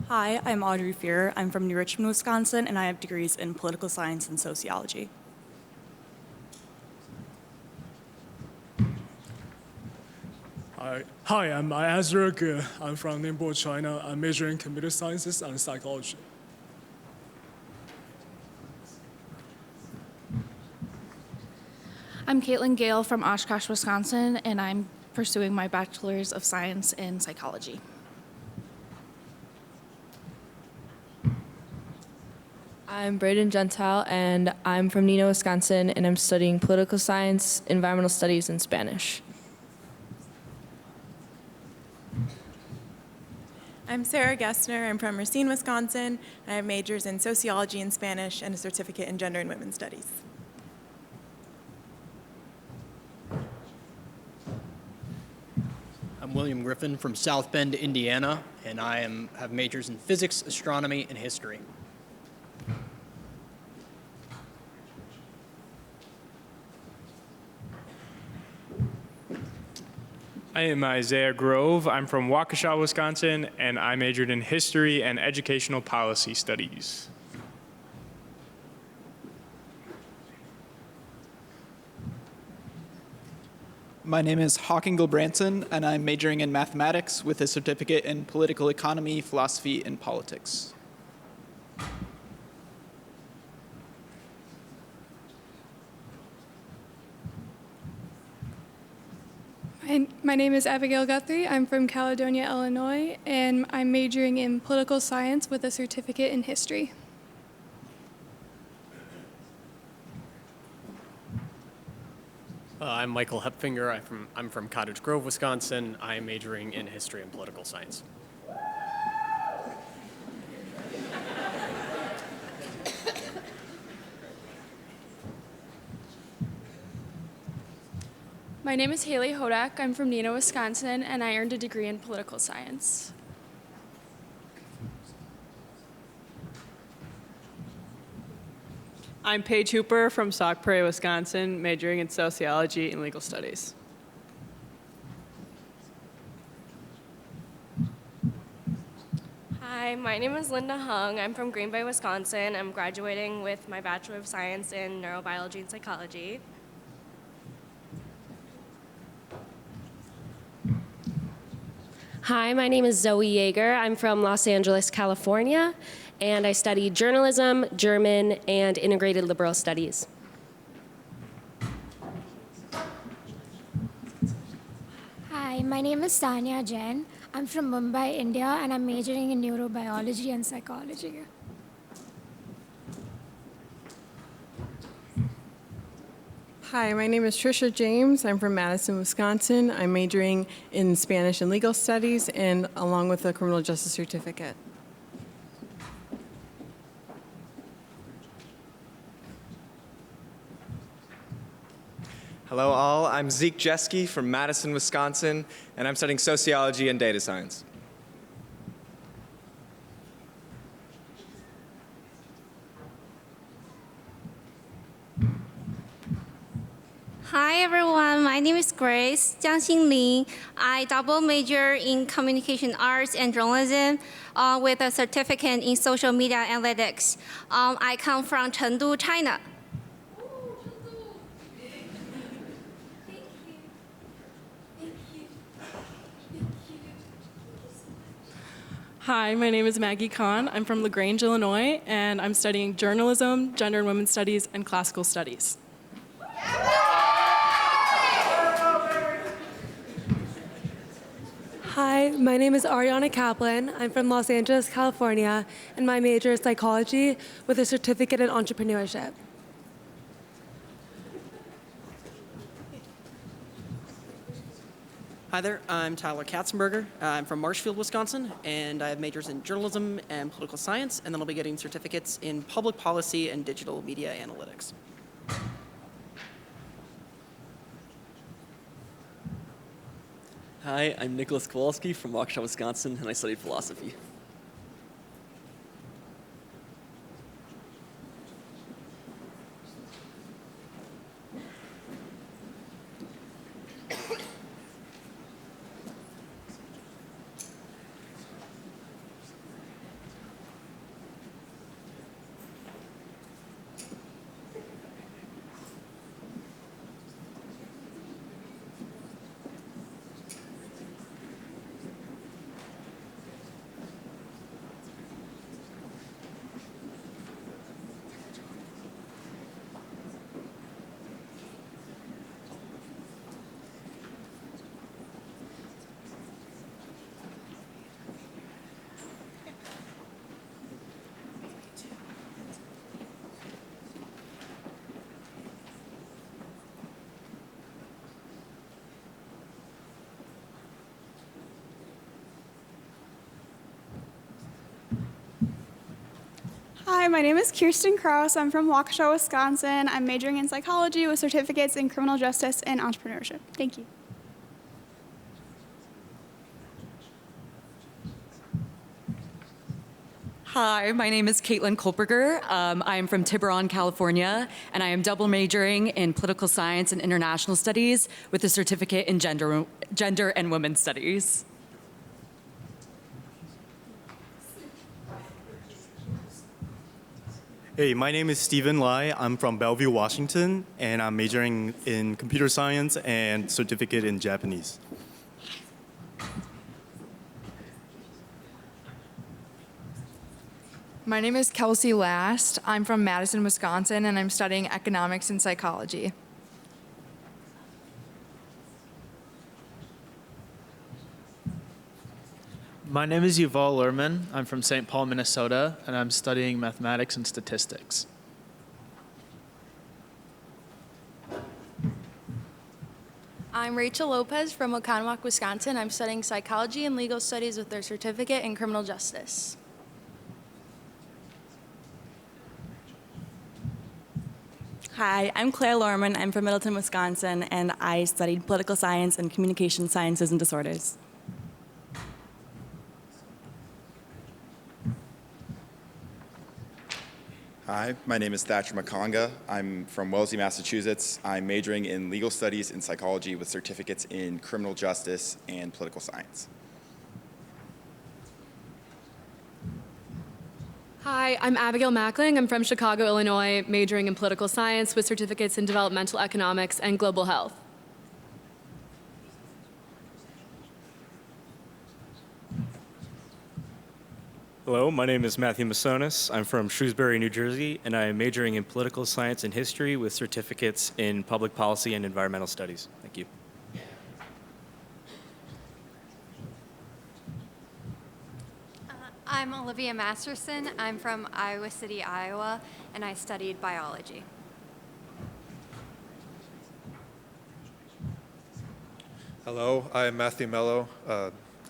Hi, I'm Audrey Fear. I'm from New Richmond, Wisconsin, and I have degrees in political science and sociology. Hi, I'm Ezra Ge. I'm from Ningbo, China. I'm majoring in computer sciences and psychology. I'm Caitlin Gale from Oshkosh, Wisconsin, and I'm pursuing my Bachelor's of Science in Psychology. I'm Braden Gentile, and I'm from Neenah, Wisconsin, and I'm studying political science, environmental studies, and Spanish. I'm Sarah Gessner. I'm from Racine, Wisconsin. I have majors in sociology and Spanish and a certificate in gender and women's studies. I'm William Griffin from South Bend, Indiana, and I have majors in physics, astronomy, and history. I am Isaiah Grove. I'm from Waukesha, Wisconsin, and I majored in history and educational policy studies. My name is Hawking Gilbranson, and I'm majoring in mathematics with a certificate in political economy, philosophy, and politics. My name is Abigail Guthrie. I'm from Caledonia, Illinois, and I'm majoring in political science with a certificate in history. I'm Michael Hepfinger. I'm from Cottage Grove, Wisconsin. I'm majoring in history and political science. My name is Haley Hodak. I'm from Neenah, Wisconsin, and I earned a degree in political science. I'm Paige Hooper from Sauk Prairie, Wisconsin, majoring in sociology and legal studies. Hi, my name is Linda Hung. I'm from Green Bay, Wisconsin. I'm graduating with my Bachelor of Science in Neurobiology and Psychology. Hi, my name is Zoe Yeager. I'm from Los Angeles, California, and I study journalism, German, and integrated liberal studies. Hi, my name is Tanya Jain. I'm from Mumbai, India, and I'm majoring in neurobiology and psychology. Hi, my name is Trisha James. I'm from Madison, Wisconsin. I'm majoring in Spanish and legal studies and along with a criminal justice certificate. Hello all, I'm Zeke Jeske from Madison, Wisconsin, and I'm studying sociology and data science. Hi everyone, my name is Grace Jiangxin Lin. I double major in communication arts and journalism with a certificate in social media analytics. I come from Chengdu, China. Hi, my name is Maggie Kahn. I'm from LaGrange, Illinois, and I'm studying journalism, gender and women's studies, and classical studies. Hi, my name is Ariana Kaplan. I'm from Los Angeles, California, and my major is psychology with a certificate in entrepreneurship. Hi there, I'm Tyler Katzenberger. I'm from Marshfield, Wisconsin, and I have majors in journalism and political science, and then I'll be getting certificates in public policy and digital media analytics. Hi, I'm Nicholas Kowalski from Waukesha, Wisconsin, and I studied philosophy. Hi, my name is Kirsten Kraus. I'm from Waukesha, Wisconsin. I'm majoring in psychology with certificates in criminal justice and entrepreneurship. Thank you. Hi, my name is Caitlin Kolberger. I am from Tiburon, California, and I am double majoring in political science and international studies with a certificate in gender and women's studies. Hey, my name is Stephen Lai. I'm from Bellevue, Washington, and I'm majoring in computer science and certificate in Japanese. My name is Kelsey Last. I'm from Madison, Wisconsin, and I'm studying economics and psychology. My name is Yuval Lerman. I'm from St. Paul, Minnesota, and I'm studying mathematics and statistics. I'm Rachel Lopez from Oconomowoc, Wisconsin. I'm studying psychology and legal studies with their certificate in criminal justice. Hi, I'm Claire Lorman. I'm from Middleton, Wisconsin, and I studied political science and communication sciences and disorders. Hi, my name is Thatcher McConga. I'm from Wellesley, Massachusetts. I'm majoring in legal studies and psychology with certificates in criminal justice and political science. Hi, I'm Abigail Mackling. I'm from Chicago, Illinois, majoring in political science with certificates in developmental economics and global health. Hello, my name is Matthew Masonis. I'm from Shrewsbury, New Jersey, and I am majoring in political science and history with certificates in public policy and environmental studies. Thank you. I'm Olivia Masterson. I'm from Iowa City, Iowa, and I studied biology. Hello, I'm Matthew Mello.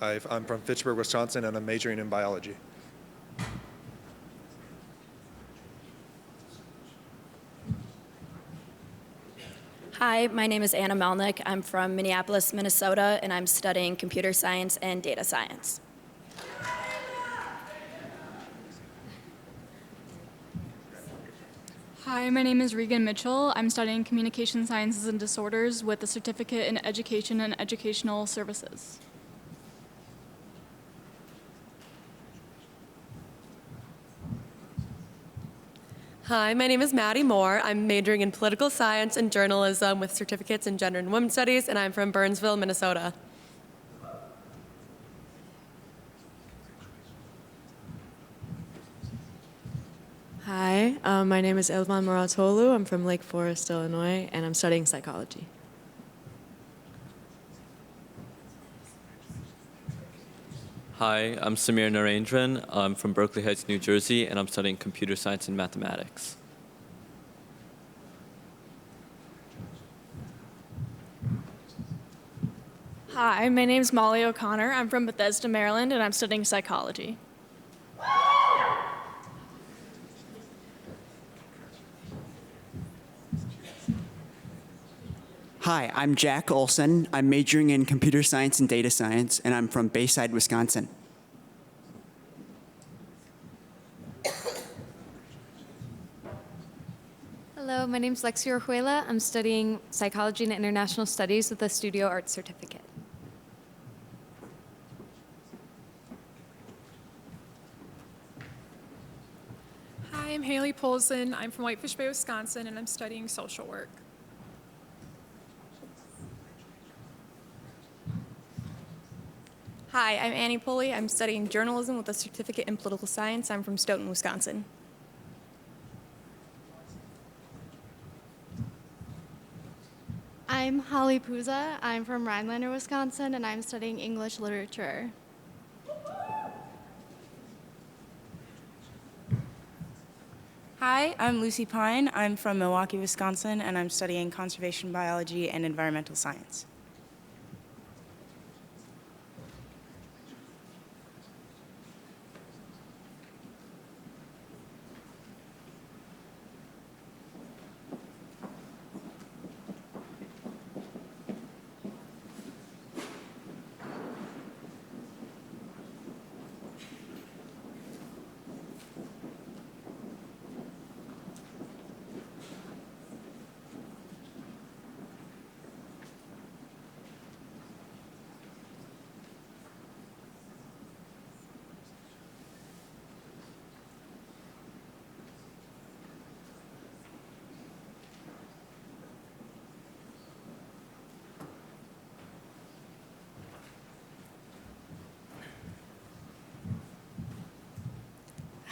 I'm from Fitchburg, Wisconsin, and I'm majoring in biology. Hi, my name is Anna Melnick. I'm from Minneapolis, Minnesota, and I'm studying computer science and data science. Hi, my name is Regan Mitchell. I'm studying communication sciences and disorders with a certificate in education and educational services. Hi, my name is Maddie Moore. I'm majoring in political science and journalism with certificates in gender and women's studies, and I'm from Burnsville, Minnesota. Hi, my name is Elvan Moratolu. I'm from Lake Forest, Illinois, and I'm studying psychology. Hi, I'm Samir Narendran. I'm from Berkeley Heights, New Jersey, and I'm studying computer science and mathematics. Hi, my name is Molly O'Connor. I'm from Bethesda, Maryland, and I'm studying psychology. Hi, I'm Jack Olson. I'm majoring in computer science and data science, and I'm from Bayside, Wisconsin. Hello, my name is Lexi Orjuela. I'm studying psychology and international studies with a studio arts certificate. Hi, I'm Haley Polson. I'm from Whitefish Bay, Wisconsin, and I'm studying social work. Hi, I'm Annie Pulley. I'm studying journalism with a certificate in political science. I'm from Stoughton, Wisconsin. I'm Holly Puza. I'm from Rhinelander, Wisconsin, and I'm studying English literature. Hi, I'm Lucy Pine. I'm from Milwaukee, Wisconsin, and I'm studying conservation biology and environmental science.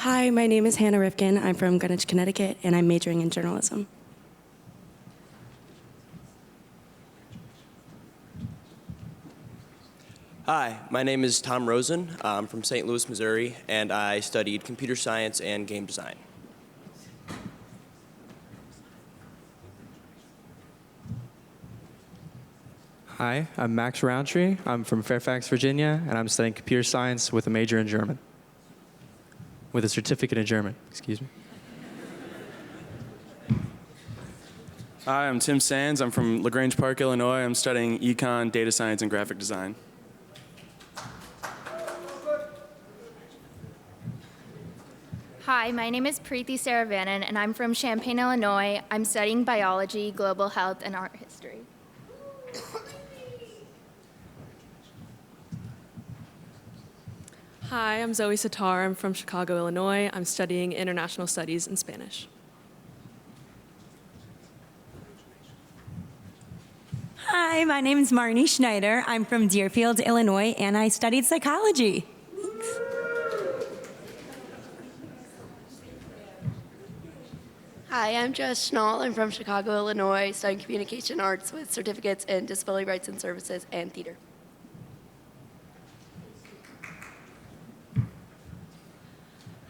Hi, my name is Hannah Rifkin. I'm from Greenwich, Connecticut, and I'm majoring in journalism. Hi, my name is Tom Rosen. I'm from St. Louis, Missouri, and I studied computer science and game design. Hi, I'm Max Roundtree. I'm from Fairfax, Virginia, and I'm studying computer science with a major in German. With a certificate in German, excuse me. Hi, I'm Tim Sands. I'm from LaGrange Park, Illinois. I'm studying econ, data science, and graphic design. Hi, my name is Preeti Saravanan, and I'm from Champaign, Illinois. I'm studying biology, global health, and art history. Hi, I'm Zoe Satar. I'm from Chicago, Illinois. I'm studying international studies in Spanish. Hi, my name is Marnie Schneider. I'm from Deerfield, Illinois, and I studied psychology. Hi, I'm Jess Schnall. I'm from Chicago, Illinois, studying communication arts with certificates in disability rights and services and theater.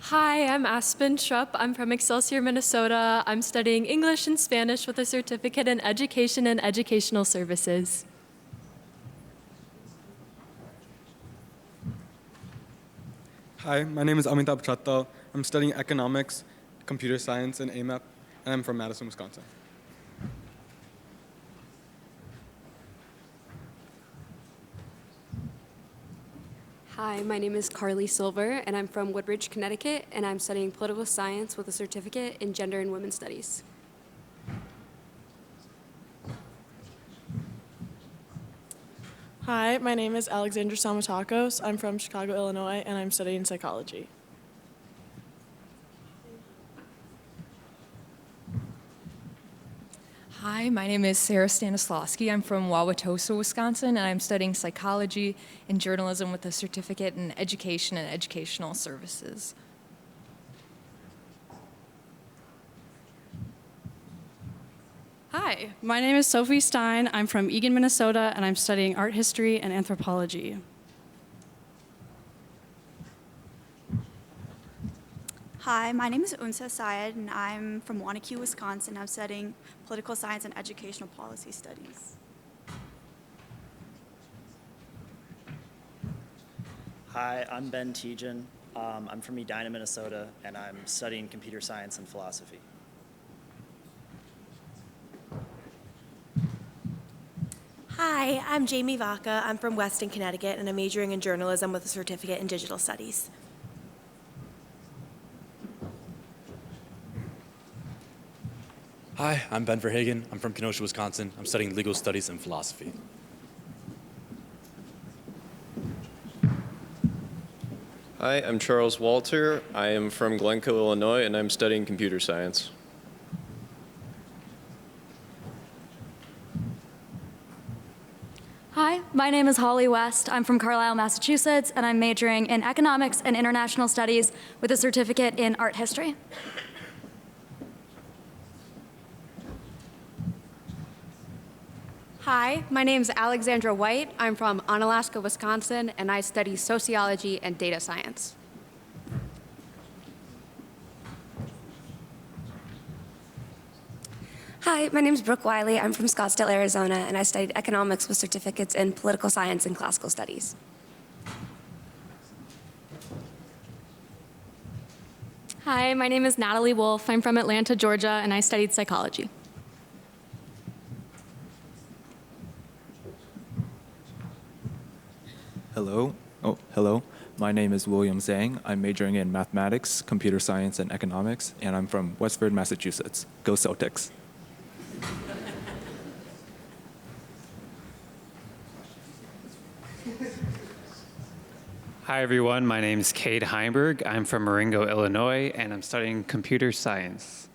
Hi, I'm Aspen Schrupp. I'm from Excelsior, Minnesota. I'm studying English and Spanish with a certificate in education and educational services. Hi, my name is Amitabh Chattal. I'm studying economics, computer science, and AMAP, and I'm from Madison, Wisconsin. Hi, my name is Carly Silver, and I'm from Woodbridge, Connecticut, and I'm studying political science with a certificate in gender and women's studies. Hi, my name is Alexandra Samatakos. I'm from Chicago, Illinois, and I'm studying psychology. Hi, my name is Sarah Stanislawski. I'm from Wauwatosa, Wisconsin, and I'm studying psychology and journalism with a certificate in education and educational services. Hi, my name is Sophie Stein. I'm from Eagan, Minnesota, and I'm studying art history and anthropology. Hi, my name is Unsa Syed, and I'm from Wanakee, Wisconsin. I'm studying political science and educational policy studies. Hi, I'm Ben Tejan. I'm from Edina, Minnesota, and I'm studying computer science and philosophy. Hi, I'm Jamie Vaca. I'm from Weston, Connecticut, and I'm majoring in journalism with a certificate in digital studies. Hi, I'm Ben Verhagen. I'm from Kenosha, Wisconsin. I'm studying legal studies and philosophy. Hi, I'm Charles Walter. I am from Glencoe, Illinois, and I'm studying computer science. Hi, my name is Holly West. I'm from Carlisle, Massachusetts, and I'm majoring in economics and international studies with a certificate in art history. Hi, my name is Alexandra White. I'm from Onalaska, Wisconsin, and I study sociology and data science. Hi, my name is Brooke Wiley. I'm from Scottsdale, Arizona, and I studied economics with certificates in political science and classical studies. Hi, my name is Natalie Wolf. I'm from Atlanta, Georgia, and I studied psychology. Hello. My name is William Zhang. I'm majoring in mathematics, computer science, and economics, and I'm from Westford, Massachusetts. Go Celtics. Hi, everyone. My name is Cade Heimberg. I'm from Marengo, Illinois, and I'm studying computer science.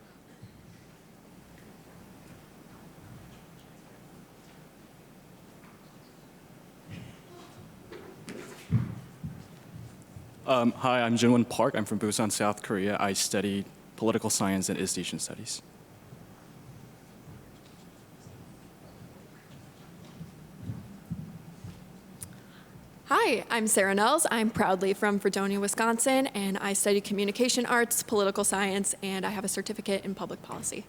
Hi, I'm Jinwon Park. I'm from Busan, South Korea. I study political science and East Asian studies. Hi, I'm Sarah Nells. I'm proudly from Fredonia, Wisconsin, and I study communication arts, political science, and I have a certificate in public policy.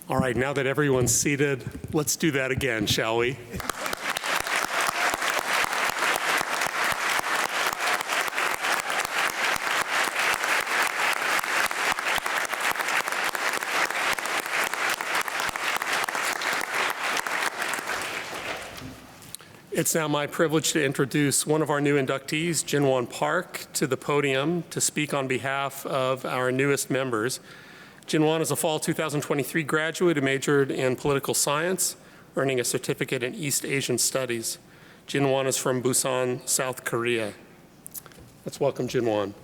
All right, now that everyone's seated, let's do that again, shall we? It's now my privilege to introduce one of our new inductees, Jinwon Park, to the podium to speak on behalf of our newest members. Jinwon is a fall 2023 graduate who majored in political science, earning a certificate in East Asian Studies. Jinwon is from Busan, South Korea. Let's welcome Jinwon.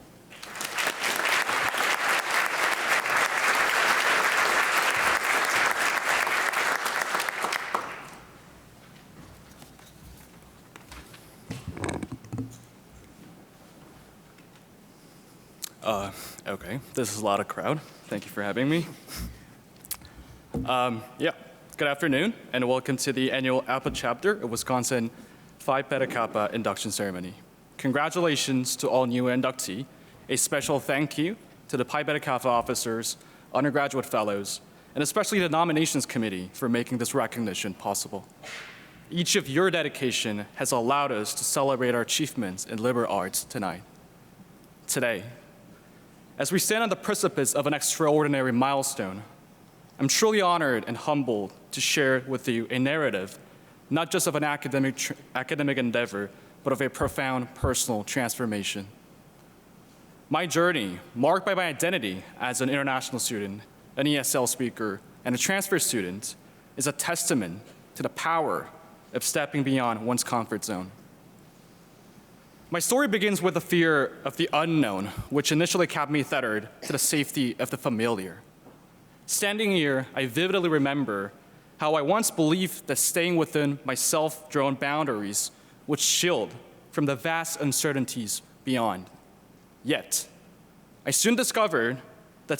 Okay, this is a lot of crowd. Thank you for having me. Good afternoon, and welcome to the annual Alpha chapter of Wisconsin Phi Beta Kappa induction ceremony. Congratulations to all new inductee. A special thank you to the Phi Beta Kappa officers, undergraduate fellows, and especially the nominations committee for making this recognition possible. Each of your dedication has allowed us to celebrate our achievements in liberal arts tonight. Today, as we stand on the precipice of an extraordinary milestone, I'm truly honored and humbled to share with you a narrative, not just of an academic endeavor, but of a profound personal transformation. My journey, marked by my identity as an international student, an ESL speaker, and a transfer student, is a testament to the power of stepping beyond one's comfort zone. My story begins with the fear of the unknown, which initially kept me tethered to the safety of the familiar. Standing here, I vividly remember how I once believed that staying within my self-drawn boundaries would shield from the vast uncertainties beyond. Yet, I soon discovered that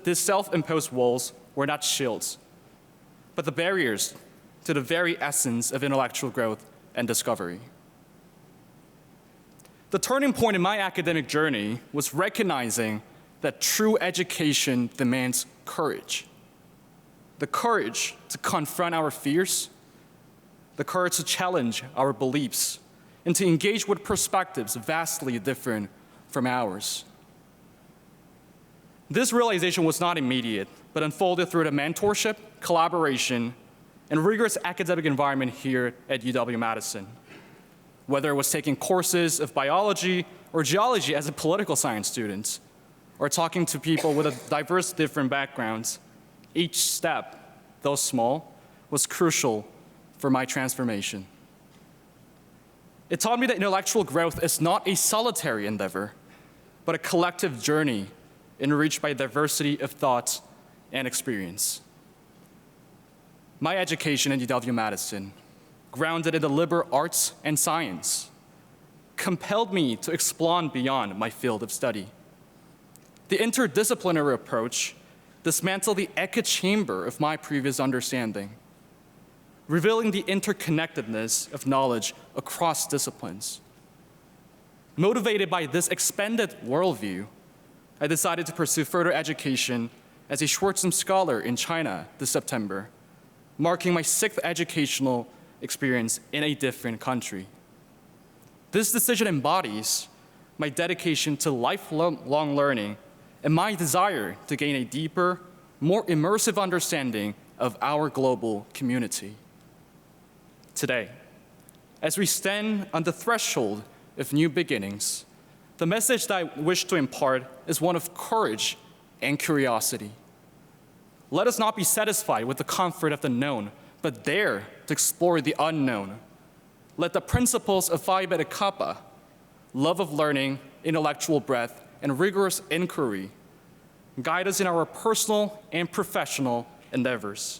these self-imposed walls were not shields, but the barriers to the very essence of intellectual growth and discovery. The turning point in my academic journey was recognizing that true education demands courage. The courage to confront our fears, the courage to challenge our beliefs, and to engage with perspectives vastly different from ours. This realization was not immediate, but unfolded through the mentorship, collaboration, and rigorous academic environment here at UW-Madison. Whether it was taking courses of biology or geology as a political science student, or talking to people with a diverse different backgrounds, each step, though small, was crucial for my transformation. It taught me that intellectual growth is not a solitary endeavor, but a collective journey enriched by diversity of thought and experience. My education at UW-Madison, grounded in the liberal arts and science, compelled me to explore beyond my field of study. The interdisciplinary approach dismantled the echo chamber of my previous understanding, revealing the interconnectedness of knowledge across disciplines. Motivated by this expanded worldview, I decided to pursue further education as a short-term scholar in China this September, marking my 6th educational experience in a different country. This decision embodies my dedication to lifelong learning and my desire to gain a deeper, more immersive understanding of our global community. Today, as we stand on the threshold of new beginnings, the message that I wish to impart is one of courage and curiosity. Let us not be satisfied with the comfort of the known, but dare to explore the unknown. Let the principles of Phi Beta Kappa, love of learning, intellectual breadth, and rigorous inquiry guide us in our personal and professional endeavors.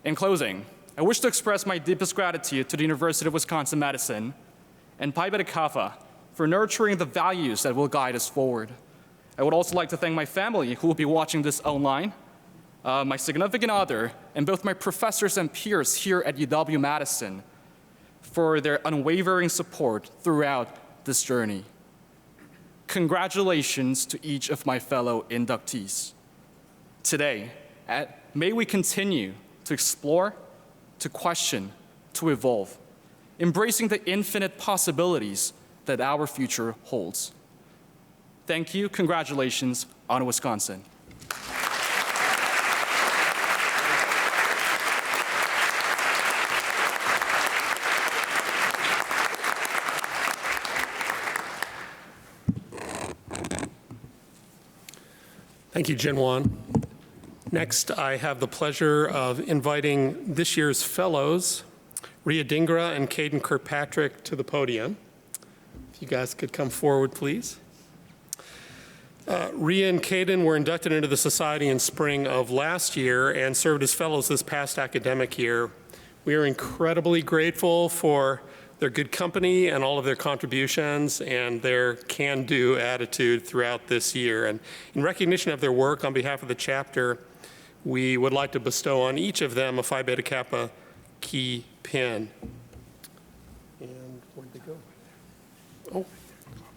In closing, I wish to express my deepest gratitude to the University of Wisconsin-Madison and Phi Beta Kappa for nurturing the values that will guide us forward. I would also like to thank my family who will be watching this online, my significant other, and both my professors and peers here at UW-Madison for their unwavering support throughout this journey. Congratulations to each of my fellow inductees. Today, may we continue to explore, to question, to evolve, embracing the infinite possibilities that our future holds. Thank you, congratulations on Wisconsin. Thank you, Jinwon. Next, I have the pleasure of inviting this year's fellows, Ria Dingra and Caden Kirkpatrick, to the podium. If you guys could come forward, please. Ria and Caden were inducted into the Society in spring of last year and served as fellows this past academic year. We are incredibly grateful for their good company and all of their contributions and their can-do attitude throughout this year. And in recognition of their work on behalf of the chapter, we would like to bestow on each of them a Phi Beta Kappa key pin. And where'd they go? Oh,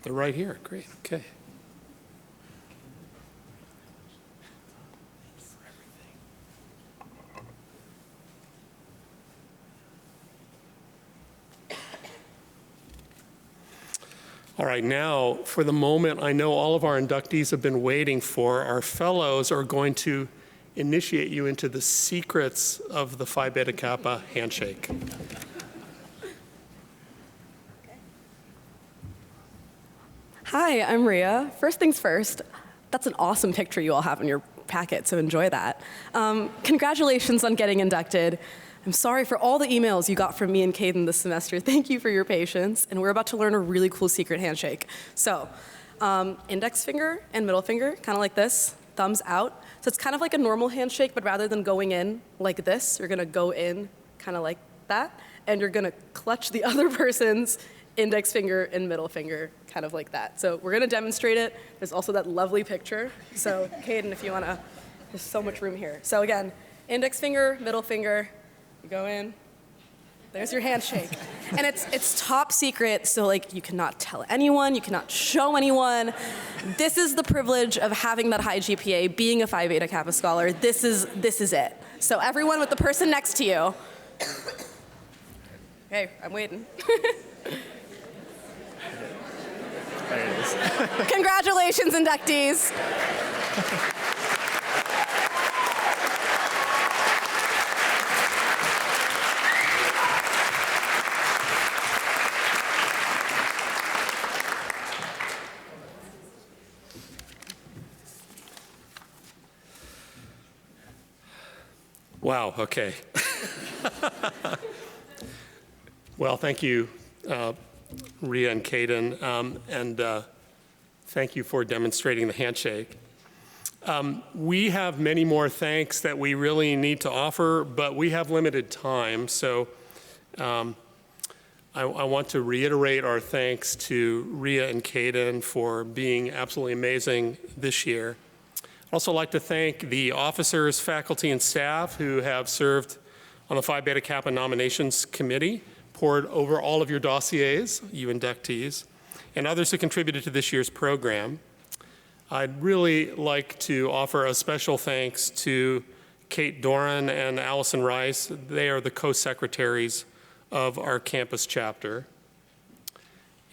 they're right here. Great. Okay. All right, now for the moment I know all of our inductees have been waiting for. Our fellows are going to initiate you into the secrets of the Phi Beta Kappa handshake. Hi, I'm Ria. First things first, that's an awesome picture you all have in your packet, so enjoy that. Congratulations on getting inducted. I'm sorry for all the emails you got from me and Caden this semester. Thank you for your patience, and we're about to learn a really cool secret handshake. So, index finger and middle finger, kind of like this, thumbs out. So it's kind of like a normal handshake, but rather than going in like this, you're gonna go in kind of like that, and you're gonna clutch the other person's index finger and middle finger, kind of like that. So we're gonna demonstrate it. There's also that lovely picture. So Caden, if you wanna, there's so much room here. So again, index finger, middle finger, you go in, there's your handshake. And it's top secret, so like you cannot tell anyone, you cannot show anyone. This is the privilege of having that high GPA, being a Phi Beta Kappa scholar. This is it. So everyone with the person next to you. Okay, I'm waiting. There it is. Congratulations, inductees. Wow, okay. Well, thank you, Ria and Caden, and thank you for demonstrating the handshake. We have many more thanks that we really need to offer, but we have limited time, so I want to reiterate our thanks to Ria and Caden for being absolutely amazing this year. I'd also like to thank the officers, faculty, and staff who have served on the Phi Beta Kappa nominations committee, poured over all of your dossiers, you inductees, and others who contributed to this year's program. I'd really like to offer a special thanks to Kate Doran and Allison Rice. They are the co-secretaries of our campus chapter.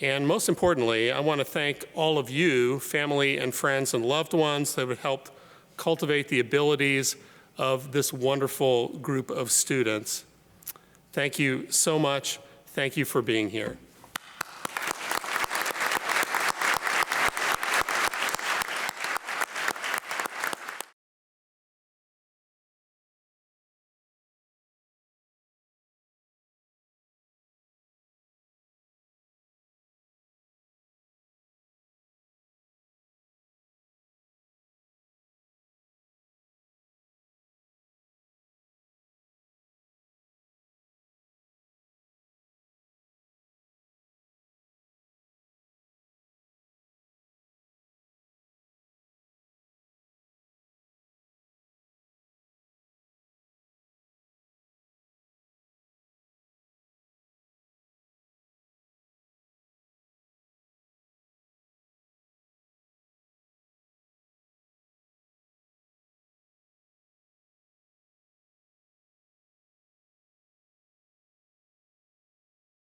And most importantly, I want to thank all of you, family and friends and loved ones that have helped cultivate the abilities of this wonderful group of students. Thank you so much. Thank you for being here.